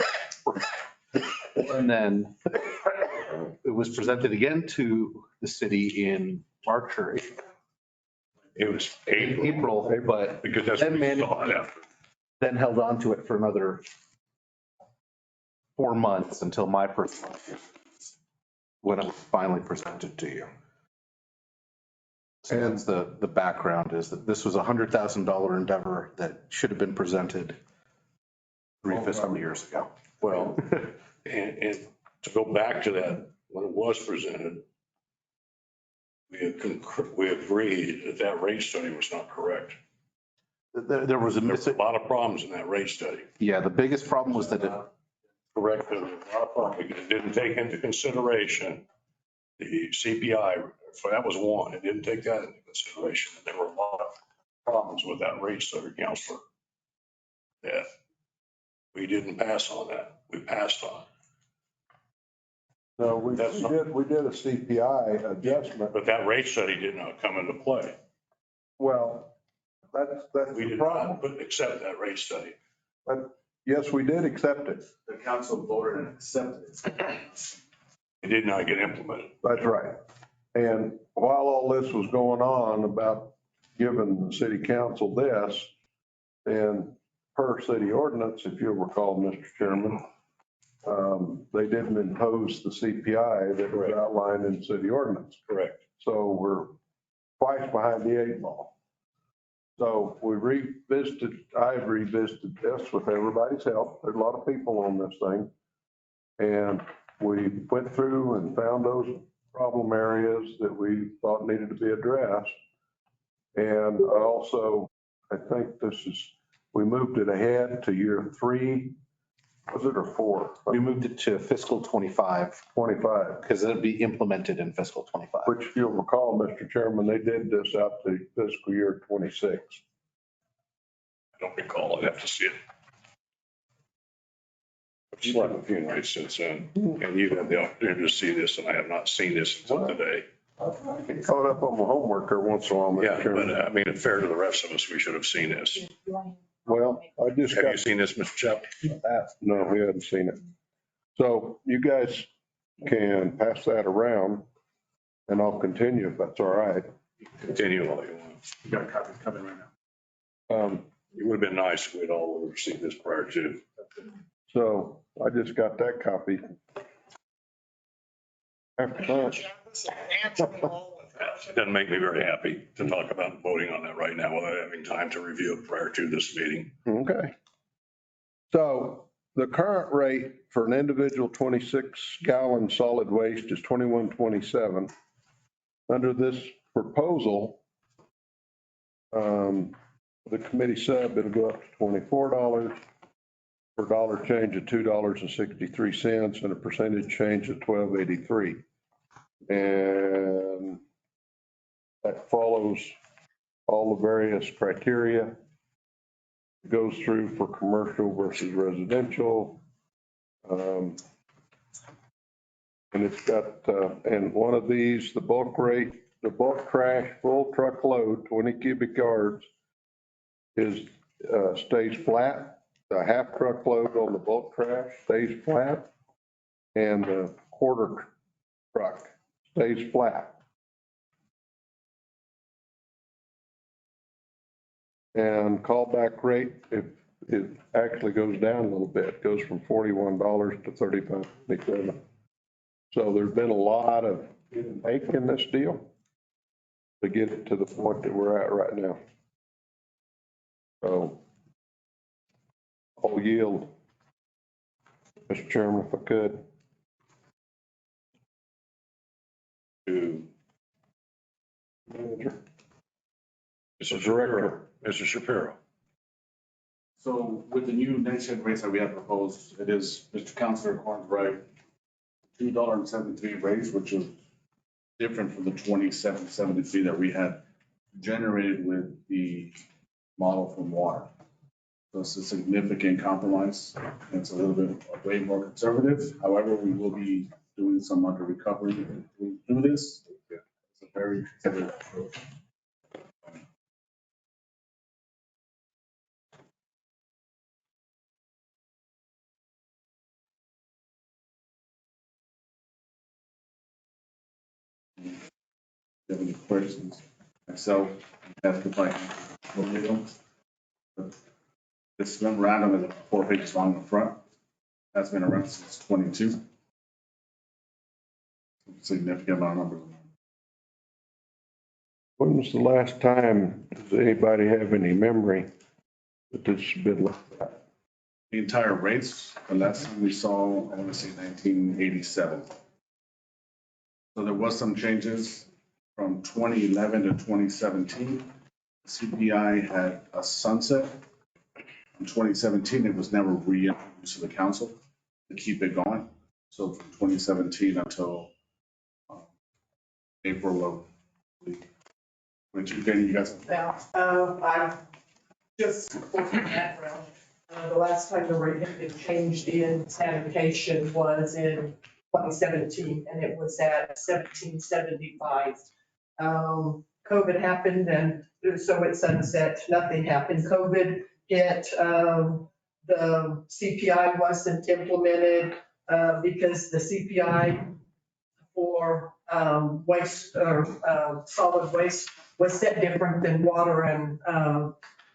and then it was presented again to the city in March or April. It was April, but because that's then what we saw it after. Then held on to it for another 4 months until my first month, when it was finally presented to you. So that's the background, is that this was a $100,000 endeavor that should have been presented 3 fiscal years ago. Well, and to go back to that, when it was presented, we agreed that rate study was not correct. There was a lot of problems in that rate study. Yeah, the biggest problem was that it correct. There was a lot of problems because it didn't take into consideration the CPI. So that was one. It didn't take that into consideration. There were a lot of problems with that rate study, Counselor, that we didn't pass on that. We passed on. No, we did a CPI adjustment. But that rate study did not come into play. Well, that's We the did problem. not accept that rate study. But yes, we did accept it. The council voted and accepted it. It did not get implemented. That's right. And while all this was going on about giving the city council this, and per city ordinance, if you'll recall, Mr. Chairman, they didn't impose the CPI that was outlined in city ordinance. Correct. So we're twice behind the eight ball. So I've revisited this with everybody's help. There's a lot of people on this thing. And we went through and found those problem areas that we thought needed to be addressed. And also, I think we moved it ahead to year 3, was it, or 4? We moved it to fiscal 25. 25. Because it'd be implemented in fiscal 25. Which, if you'll recall, Mr. Chairman, they did this out to fiscal year 26. I don't recall. I'd have to see it. I've slept a few nights since then, and you've had the opportunity to see this, and I have not seen this until today. I get caught up on my homework every once in a while, Mr. Yeah, Chairman. but I mean, fair to the rest of us, we should have seen this. Well, I just Have got. you seen this, Mr. Chap? No, we hadn't seen it. So you guys can pass that around and I'll continue if that's all right. Continue all you want. You got a copy coming right now. It would have been nice if we'd all received this prior to. So I just got that copy. After lunch. It doesn't make me very happy to talk about voting on that right now without having time to review it prior to this meeting. Okay. So the current rate for an individual 26-gallon solid waste is $21.27. Under this proposal, the committee sub, it'll go up to $24 for dollar change of $2.63 and a percentage change of $12.83. And that follows all the various criteria. It goes through for commercial versus residential. And it's got, and one of these, the bulk rate, the bulk trash full truckload, 20 cubic yards is, stays flat. The half truckload on the bulk trash stays flat. And the quarter truck stays flat. And callback rate, it actually goes down a little bit, goes from $41 to $35.27. So there's been a lot of give and take in this deal to get it to the point that we're at right now. So I'll yield, Mr. Chairman, if I could. To Manager. Mr. Shapiro. Mr. Shapiro. So with the new nation rates that we have proposed, it is Mr. Counselor Corn's right, $2.73 raise, which is different from the $27.73 that we had generated with the model from water. So it's a significant compromise. It's a little bit way more conservative. However, we will be doing some under recovery to do this. It's a very conservative approach. If you have any questions, myself, have to find this memorandum is 4 pages long in the front. That's been around since 22. Significant amount of numbers. When was the last time, does anybody have any memory that this has been looked at? The entire rates, the last time we saw, I want to say 1987. So there was some changes from 2011 to 2017. CPI had a sunset. In 2017, it was never reintroduced to the council to keep it going. So from 2017 until April of, which again, you guys. Now, I just for some background, the last time the rate had been changed in sanitation was in 2017, and it was at 1775. COVID happened, and so it sunset, nothing happened. COVID hit, the CPI wasn't implemented, because the CPI for waste or solid waste was set different than water and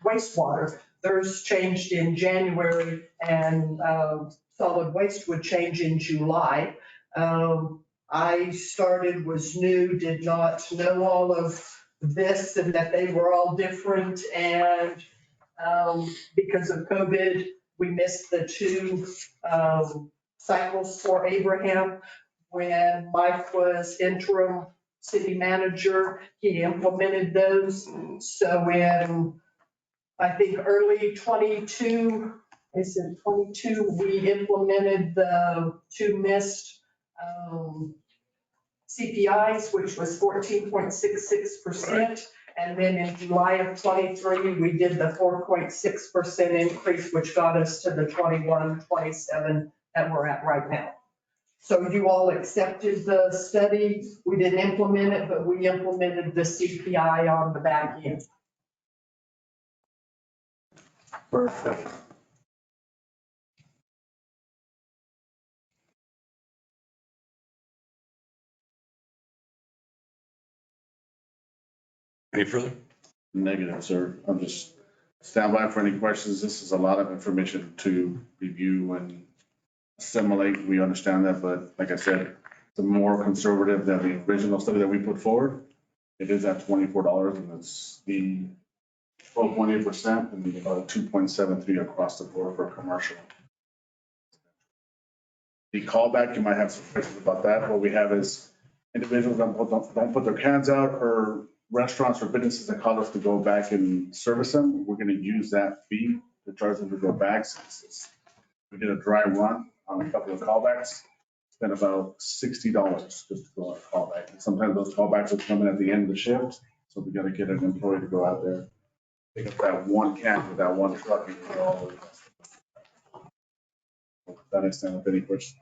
wastewater. Theirs changed in January, and solid waste would change in July. I started, was new, did not know all of this and that they were all different. And because of COVID, we missed the two cycles for Abraham. When Mike was interim city manager, he implemented those. So in, I think, early 22, we implemented the two missed CPIs, which was 14.66%. And then in July of 23, we did the 4.6% increase, which got us to the 21.27 that we're at right now. So you all accepted the study. We didn't implement it, but we implemented the CPI on the back end. Perfect. Any further? Negative, sir. I'm just stand by for any questions. This is a lot of information to review and assimilate. We understand that, but like I said, it's more conservative than the original study that we put forward. It is at $24, and it's the 12.8% and the 2.73 across the board for commercial. The callback, you might have some questions about that. What we have is individuals don't put their cans out, or restaurants or businesses that call us to go back and service them. We're going to use that fee to charge them to go back. We did a dry run on a couple of callbacks. Spent about $60 just to go on a callback. And sometimes those callbacks will come in at the end of the shift. So we got to get an employee to go out there, pick up that one can with that one truck. And go all the way. That extent of any questions.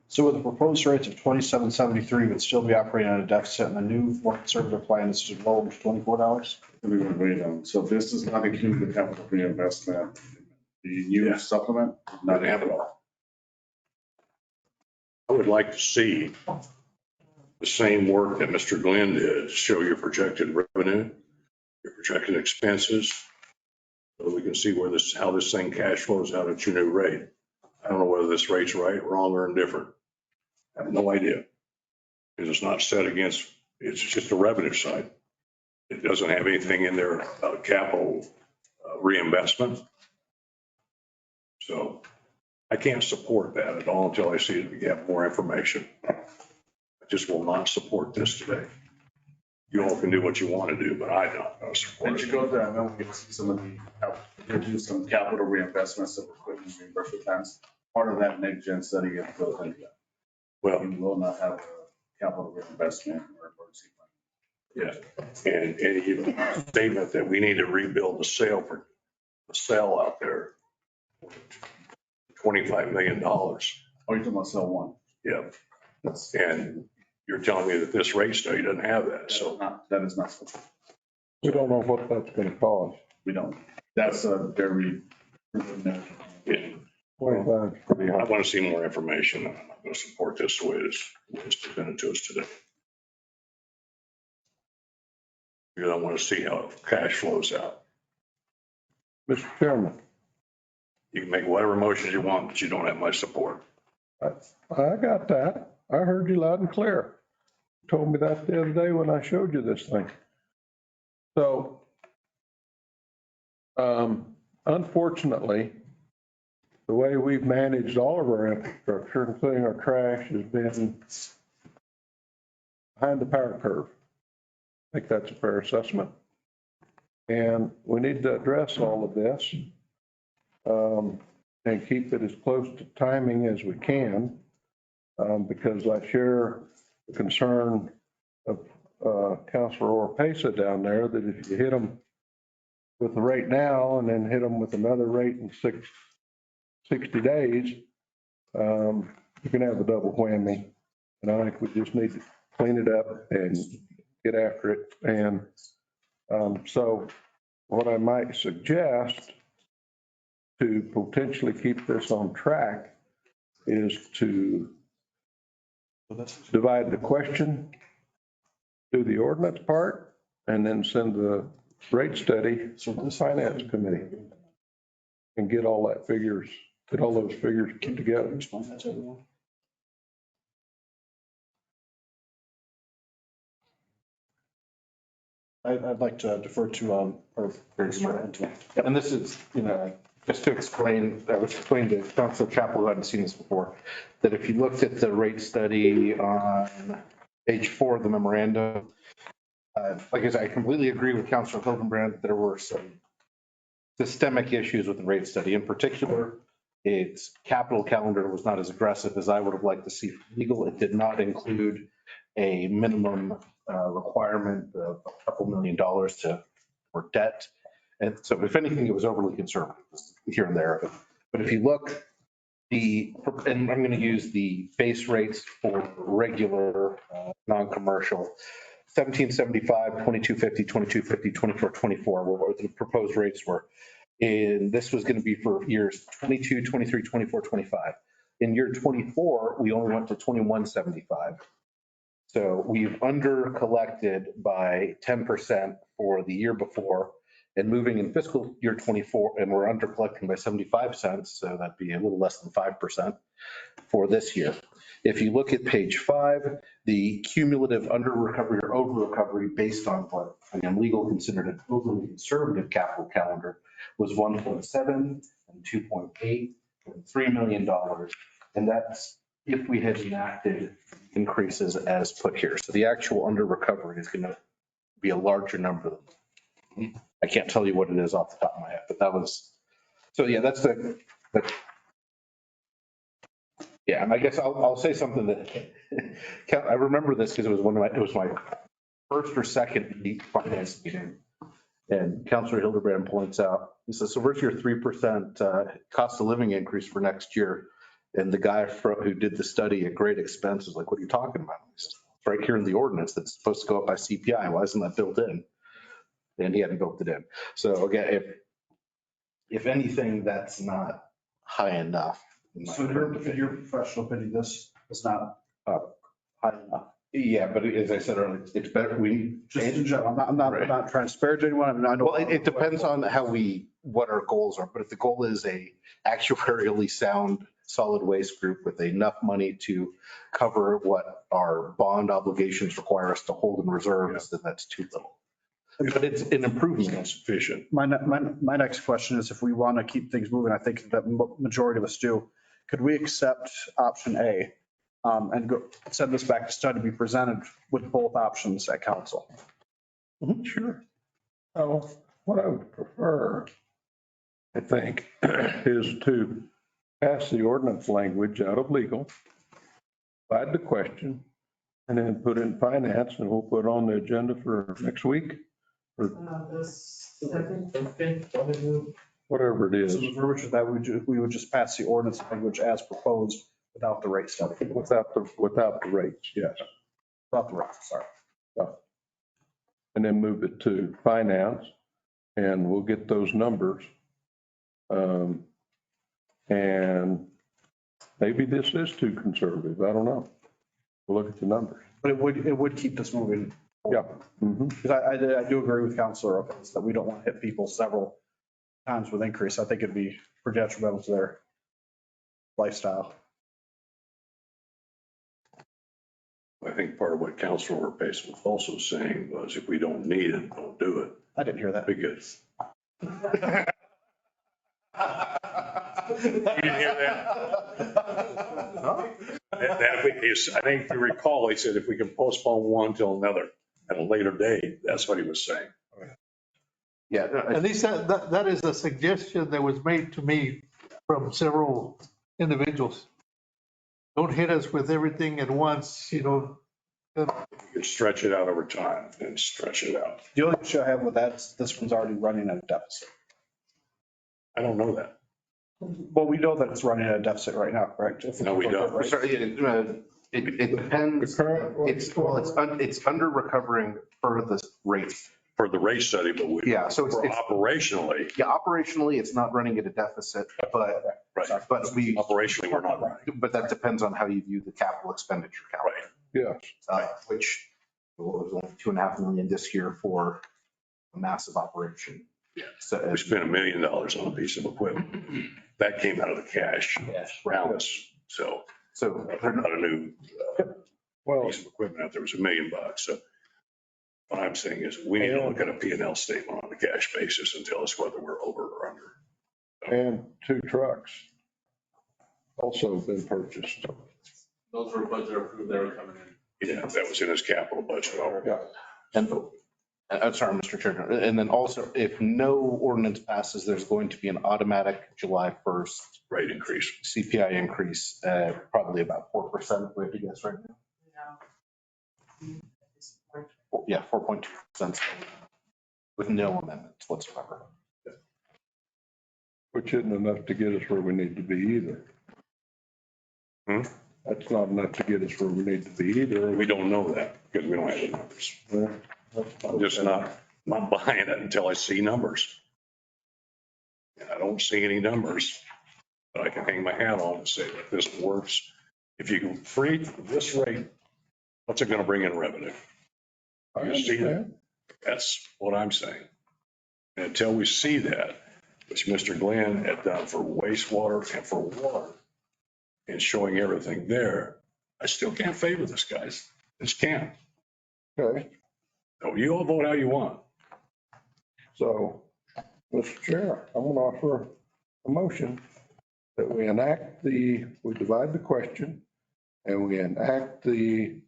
So with the proposed rates of $27.73, would still be operating at a deficit, and the new more conservative plan is to lower to $24? We're going to wait on. So this does not include the capital reinvestment. The new supplement, not have it all. I would like to see the same work that Mr. Glenn did, show your projected revenue, your projected expenses, so we can see where this, how this thing cash flows out at your new rate. I don't know whether this rate's right, wrong, or indifferent. I have no idea. Because it's not set against, it's just a revenue side. It doesn't have anything in there about capital reinvestment. So I can't support that at all until I see it, we get more information. I just will not support this today. You all can do what you want to do, but I'm not going to support Once it. you go there, I know we get some of the, do some capital reinvestments of equipment reimbursement plans. Part of that next gen study is built into that. Well, we will not have a capital reinvestment or emergency yeah, plan. and even statement that we need to rebuild the cell out there. $25 million. Oh, you're talking about cell one? Yeah. And you're telling me that this rate study doesn't have that, so. That is not. We don't know what that's going to cost. We don't. That's a very. Yeah. Well, I want to see more information. I'm not going to support this the way it's presented to us today. Because I want to see how cash flows out. Mr. Chairman. You can make whatever motions you want, but you don't have my support. I got that. I heard you loud and clear. You told me that the other day when I showed you this thing. So, unfortunately, the way we've managed all of our infrastructure, including our trash, has been behind the power curve. I think that's a fair assessment. And we need to address all of this and keep it as close to timing as we can, because I share the concern of Councilor Oropesa down there that if you hit them with the rate now and then hit them with another rate in 60 days, you're going to have a double whammy. And I think we just need to clean it up and get after it. And so what I might suggest to potentially keep this on track is to divide the question, do the ordinance part, and then send the rate study to the finance committee and get all those figures together. I'd like to defer to, And this is, just to explain, I was explaining to Councilor Chapel, who hadn't seen this before, that if you looked at the rate study on page 4 of the memorandum, like I said, I completely agree with Councilor Hildenbrand that there were some systemic issues with the rate study. In particular, its capital calendar was not as aggressive as I would have liked to see from legal. It did not include a minimum requirement of a couple $1 million for debt. And so if anything, it was overly conservative here and there. But if you look, and I'm going to use the base rates for regular non-commercial, 1775, 2250, 2250, 2424 were what the proposed rates were. And this was going to be for years 22, 23, 24, 25. In year 24, we only went to 2175. So we've under collected by 10% for the year before, and moving in fiscal year 24, and we're under collecting by 75 cents. So that'd be a little less than 5% for this year. If you look at page 5, the cumulative under recovery or over recovery based on what legal considered an overly conservative capital calendar was 1.7 and 2.8 and $3 million. And that's if we had enacted increases as put here. So the actual under recovery is going to be a larger number. I can't tell you what it is off the top of my head, but that was, so yeah, that's the yeah, and I guess I'll say something that I remember this because it was my first or second finance meeting. And Councilor Hildebrand points out, he says, so where's your 3% cost of living increase for next year? And the guy who did the study at great expense is like, what are you talking about? He says, it's right here in the ordinance that's supposed to go up by CPI. Why isn't that built in? And he hadn't built it in. So again, if anything, that's not high enough. so in your professional opinion, this is not high enough. Yeah, but as I said earlier, it's better. We Just in general, I'm not trying to disparage anyone. I mean, I know. Well, it depends on what our goals are. But if the goal is a actuarially sound solid waste group with enough money to cover what our bond obligations require us to hold in reserves, then that's too little. But it's an improvement. Insufficient. My next question is if we want to keep things moving, I think that majority of us do. Could we accept option A and send this back to study to be presented with both options at council? Sure. Oh, what I would prefer, I think, is to pass the ordinance language out of legal, divide the question, and then put in finance, and we'll put it on the agenda for next week. Or whatever it is. So the verbiage of that, we would just pass the ordinance language as proposed without the rate study. Without the rates, yes. Without the rates, sorry. And then move it to finance, and we'll get those numbers. And maybe this is too conservative. I don't know. We'll look at the numbers. But it would keep this moving. Yeah. Because I do agree with Councilor Opitz that we don't want to hit people several times with increase. I think it'd be for detrimental to their lifestyle. I think part of what Councilor Pace was also saying was if we don't need it, don't do it. I didn't hear that. Because. You didn't hear that? I think if you recall, he said if we can postpone one till another at a later date, that's what he was saying. Yeah. At least that is a suggestion that was made to me from several individuals. Don't hit us with everything at once, You can stretch it out over time and stretch it out. The only issue I have with that is this one's already running at a deficit. I don't know that. Well, we know that it's running at a deficit right now, correct? If No, we don't. Right? Sorry, it depends. It's under recovering for the rate. For the rate study, but we. Yeah, so it's Operationally. Yeah, operationally, it's not running at a deficit, but we. Operationally, we're not running. But that depends on how you view the capital expenditure count. Right. Yeah. Which was only 2.5 million this year for a massive operation. Yeah. So We spent $1 million on a piece of equipment. That came out of the cash rounds. So there's not a new piece of equipment out there. It was $1 million. So what I'm saying is we need to look at a P&L statement on a cash basis and tell us whether we're over or under. And 2 trucks also been purchased. Those were budget approved, they were coming in. Yeah, that was in his capital budget already. And I'm sorry, Mr. Chairman. And then also, if no ordinance passes, there's going to be an automatic July 1st rate increase, CPI increase, probably about 4%. We have to guess right now. Yeah, 4.2% with no amendments whatsoever. Which isn't enough to get us where we need to be either. That's not enough to get us where we need to be either. We don't know that because we don't have the numbers. I'm just not buying it until I see numbers. And I don't see any numbers that I can hang my hat on and say that this works. If you can freeze this rate, what's it going to bring in revenue? You see that? That's what I'm saying. And until we see that, which Mr. Glenn had done for wastewater and for water and showing everything there, I still can't favor this, guys. Just can't. Okay. So you all vote how you want. So, Mr. Chair, I'm going to offer a motion that we divide the question and we enact the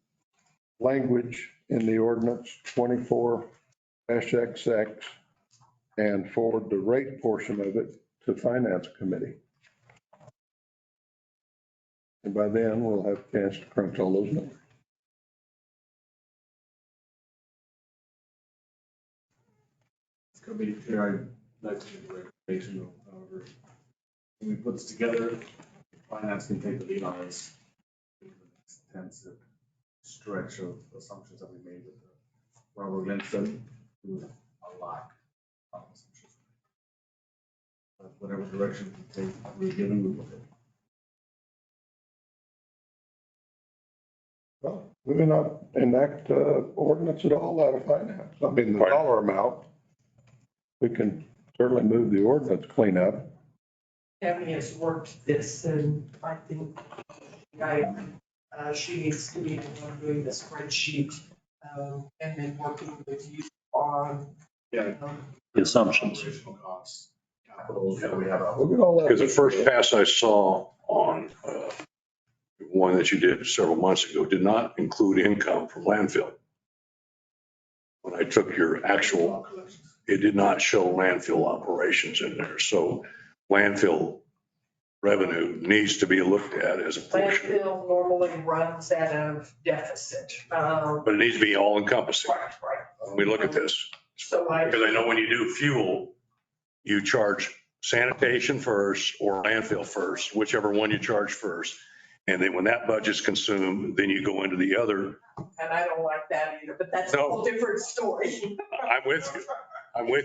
language in the ordinance 24-XX and forward the rate portion of it to Finance Committee. And by then, we'll have a chance to crunch all those numbers. Committee Chair, I'd like to make a recommendation, however, when we put this together, finance can take the lead on this. Intensive stretch of assumptions that we made with the Robert Glenn study. It was a lot of assumptions. But whatever direction we take, we're given, we will take. Well, we may not enact ordinance at all out of finance. I mean, the dollar amount, we can certainly move the ordinance cleanup. Tammy has worked this and I think she needs to be the one doing the spreadsheet and then working with you on. The assumptions. Because the first pass I saw on one that you did several months ago did not include income from landfill. When I took your actual, it did not show landfill operations in there. So landfill revenue needs to be looked at as a portion. Landfill normally runs at a deficit. But it needs to be all encompassing. Right. When we look at this. So because I know when you do fuel, you charge sanitation first or landfill first, whichever one you charge first. And then when that budget's consumed, then you go into the other. And I don't like that either, but that's a whole different story. I'm with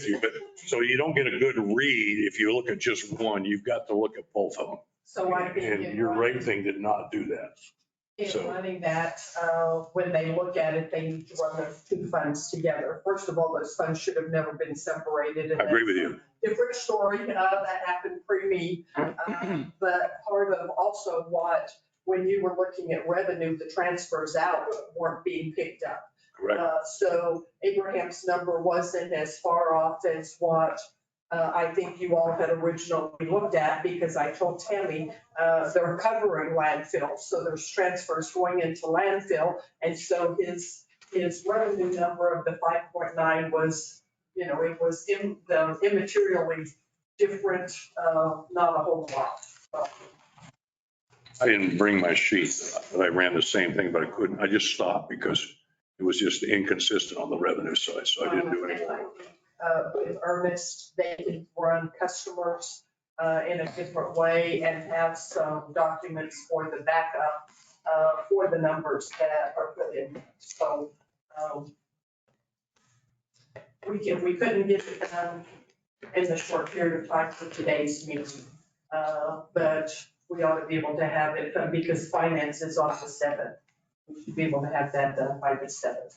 you, but so you don't get a good read if you look at just one. You've got to look at both of them. So I think And your rate thing did not do that. in running that, when they look at it, they need to run those two funds together. First of all, those funds should have never been separated. I agree with you. Different story, that happened pre-me. But part of also when you were looking at revenue, the transfers out weren't being picked up. Correct. So Abraham's number wasn't as far off as what I think you all had originally looked at, because I told Tammy they're covering landfill. So there's transfers going into landfill. And so his revenue number of the 5.9 was, it was immaterially different, not a whole lot. I didn't bring my sheet, but I ran the same thing, but I couldn't. I just stopped because it was just inconsistent on the revenue side. So I didn't do any more. With Ernest, they can run customers in a different way and have some documents for the backup for the numbers that are put in. So we couldn't get it done in the short period of time for today's meeting. But we ought to be able to have it done because finance is on the 7th. We should be able to have that done by the 7th.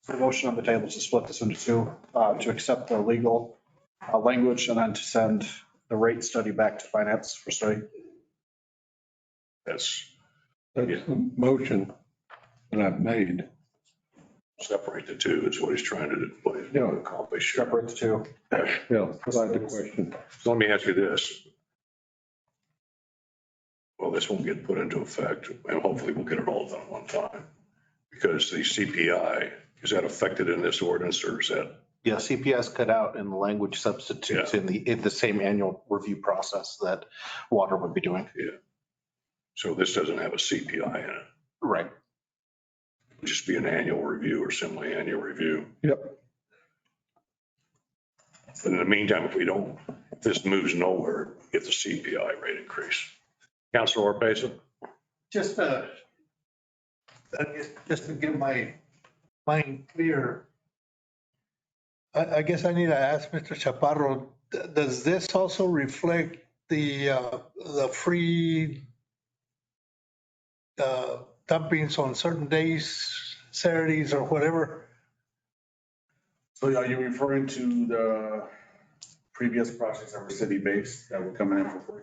So the motion on the table is to split this into two, to accept the legal language and then to send the rate study back to finance for study. That's the motion that I've made. separate the two is what he's trying to accomplish. Separate the two. Yeah, provide the question. So let me ask you this. Well, this won't get put into effect, and hopefully we'll get it all done at one time. Because the CPI, is that affected in this ordinance, or is that? Yeah, CPS cut out in the language substitutes in the same annual review process that water would be doing. Yeah. So this doesn't have a CPI in it. Right. It'll just be an annual review or semi-annual review. Yep. But in the meantime, if this moves nowhere, get the CPI rate increase. Councilor Orpesa? Just to get my mind clear, I guess I need to ask Mr. Chaparro, does this also reflect the free dumpings on certain days, Saturdays or whatever? So are you referring to the previous projects that were city-based that were coming in for free?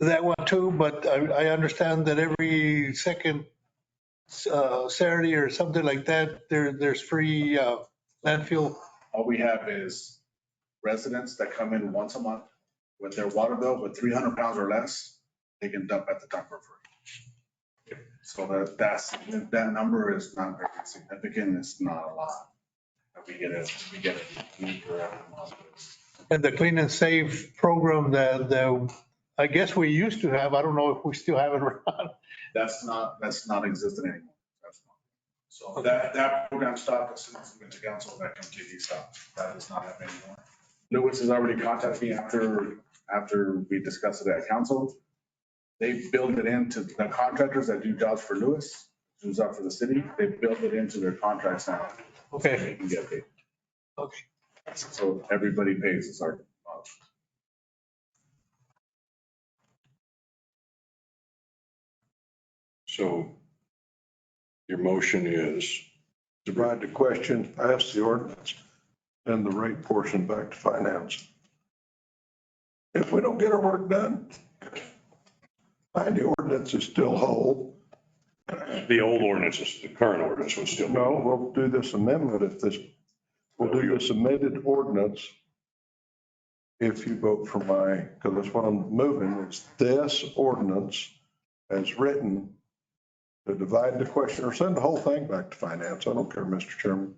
That one too, but I understand that every second Saturday or something like that, there's free landfill. All we have is residents that come in once a month with their water bill with 300 pounds or less, they can dump at the dump for free. So that number is not very significant. It's not a lot. We get it. And the Clean and Save program that I guess we used to have, I don't know if we still have it or not. That's not existent anymore. So that program stopped as soon as we went to council, that completely stopped. That does not happen anymore. Lewis has already contacted me after we discussed it at council. They build it into the contractors that do jobs for Lewis, who's up for the city. They build it into their contracts now. Okay. They can get paid. Okay. So everybody pays a certain amount. So your motion is? Divide the question, pass the ordinance, and the rate portion back to finance. If we don't get our work done, find the ordinance is still whole. The old ordinance, the current ordinance would still. No, we'll do this amendment we'll do this amended ordinance if you vote for because that's what I'm moving. It's this ordinance as written to divide the question or send the whole thing back to finance. I don't care, Mr. Chairman.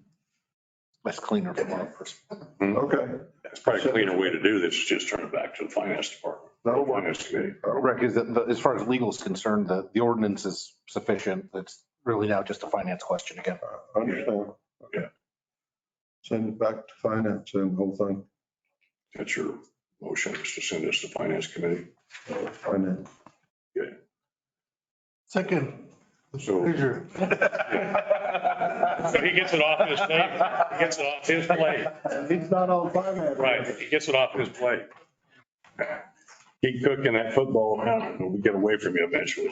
That's cleaner from our perspective. Okay. It's probably a cleaner way to do this, is just turn it back to the finance department. That'll work. Finance committee. Right, because as far as legal is concerned, the ordinance is sufficient. It's really now just a finance question again. I understand. Okay. Send it back to finance and the whole thing. That's your motion, is to send this to finance committee. Finance. Okay. Second. So. Pleasure. So he gets it off his plate. He gets it off his plate. He's not on finance. Right, he gets it off his plate. Keep cooking that football around and we get away from you eventually.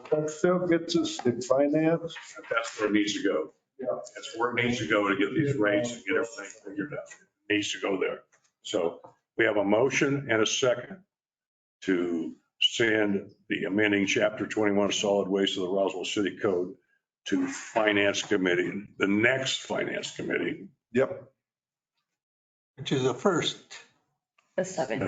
That still gets us in finance. That's where it needs to go. Yeah. That's where it needs to go to get these rates and get everything figured out. It needs to go there. So we have a motion and a second to send the amending chapter 21 solid waste of the Roswell City Code to finance committee, the next finance committee. Yep. Which is the first. The 7th.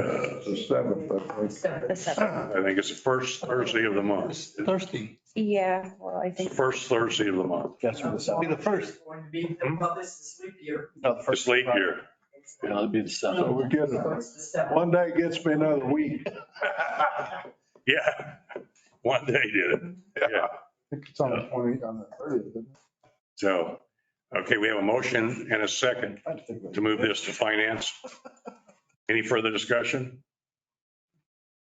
The 7th, I think. The 7th. I think it's the first Thursday of the month. Thursday. Yeah, well, I It's the think. first Thursday of the month. Yes, for the Be seventh. the first. Going to be, well, this is leap year. No, the first. It's leap year. Yeah, it'd be the So seventh. we get So it. it's the 7th. One day gets me another week. Yeah, one day did it. Yeah. I think it's on the 20, on the 30th, isn't it? So, okay, we have a motion and a second to move this to finance. Any further discussion?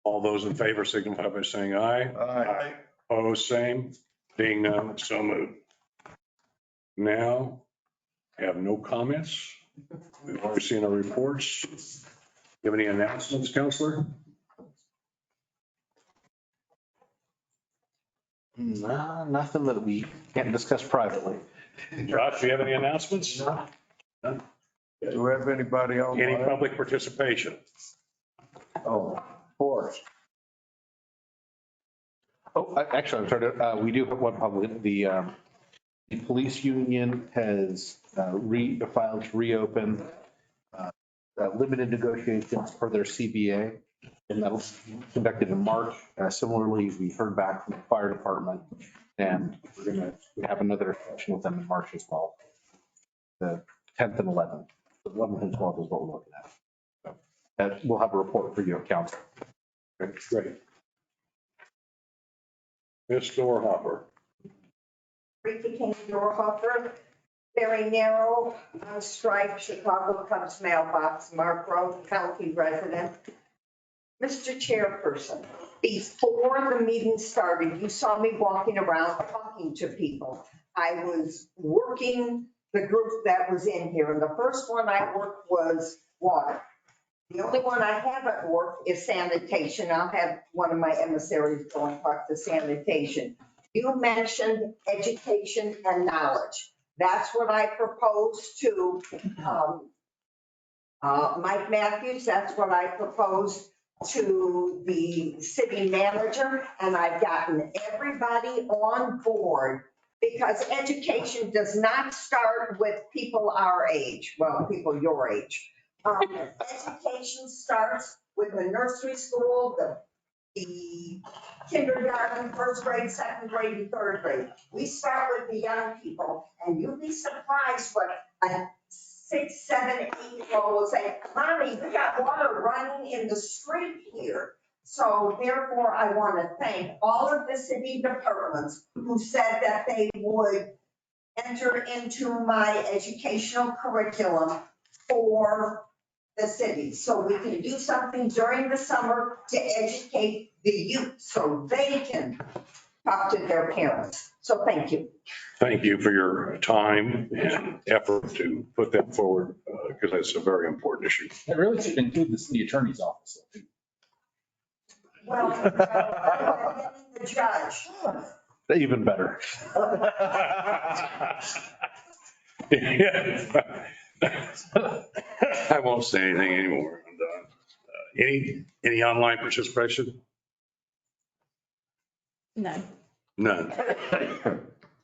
All those in favor signify by saying aye. Aye. Opposed, same. Being none, so moved. Now, have no comments. We've already seen our reports. You have any announcements, Counselor? Nah, nothing that we can't discuss privately. Josh, do you have any announcements? None? Do we have anybody on? Any public participation? Oh, of course. Actually, I'm sorry, we do have one public, the police union has filed to reopen limited negotiations for their CBA, and that was conducted in March. Similarly, we heard back from the fire department, and we have another session with them in March as well. The 10th and 11th. The 11th and 12th is what we're looking at. So that we'll have a report for you at council. Great. Ms. Dorhopper. Rita King Dorhopper, very narrow, striped Chicago Cubs mailbox, Mark Road, County resident. Mr. Chairperson, before the meeting started, you saw me walking around talking to people. I was working the group that was in here, and the first one I worked was water. The only one I haven't worked is sanitation. I'll have one of my emissaries go and talk to sanitation. You mentioned education and knowledge. That's what I proposed to Mike Matthews. That's what I proposed to the city manager. And I've gotten everybody on board because education does not start with people our age. Well, people your age. Education starts with the nursery school, the kindergarten, first grade, second grade, and third grade. We start with the young people, and you'll be surprised what a 6, 7, 8-year-old will say, Mommy, we got water running in the street here. So therefore, I want to thank all of the city departments who said that they would enter into my educational curriculum for the city. So we can do something during the summer to educate the youth so they can talk to their parents. So thank you. Thank you for your time and effort to put that forward because that's a very important issue. It really should include the city attorney's office. Well, the judge. Even better. I won't say anything anymore. I'm done. Any online participation? No. None.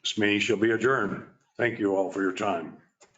This meeting shall be adjourned. Thank you all for your time.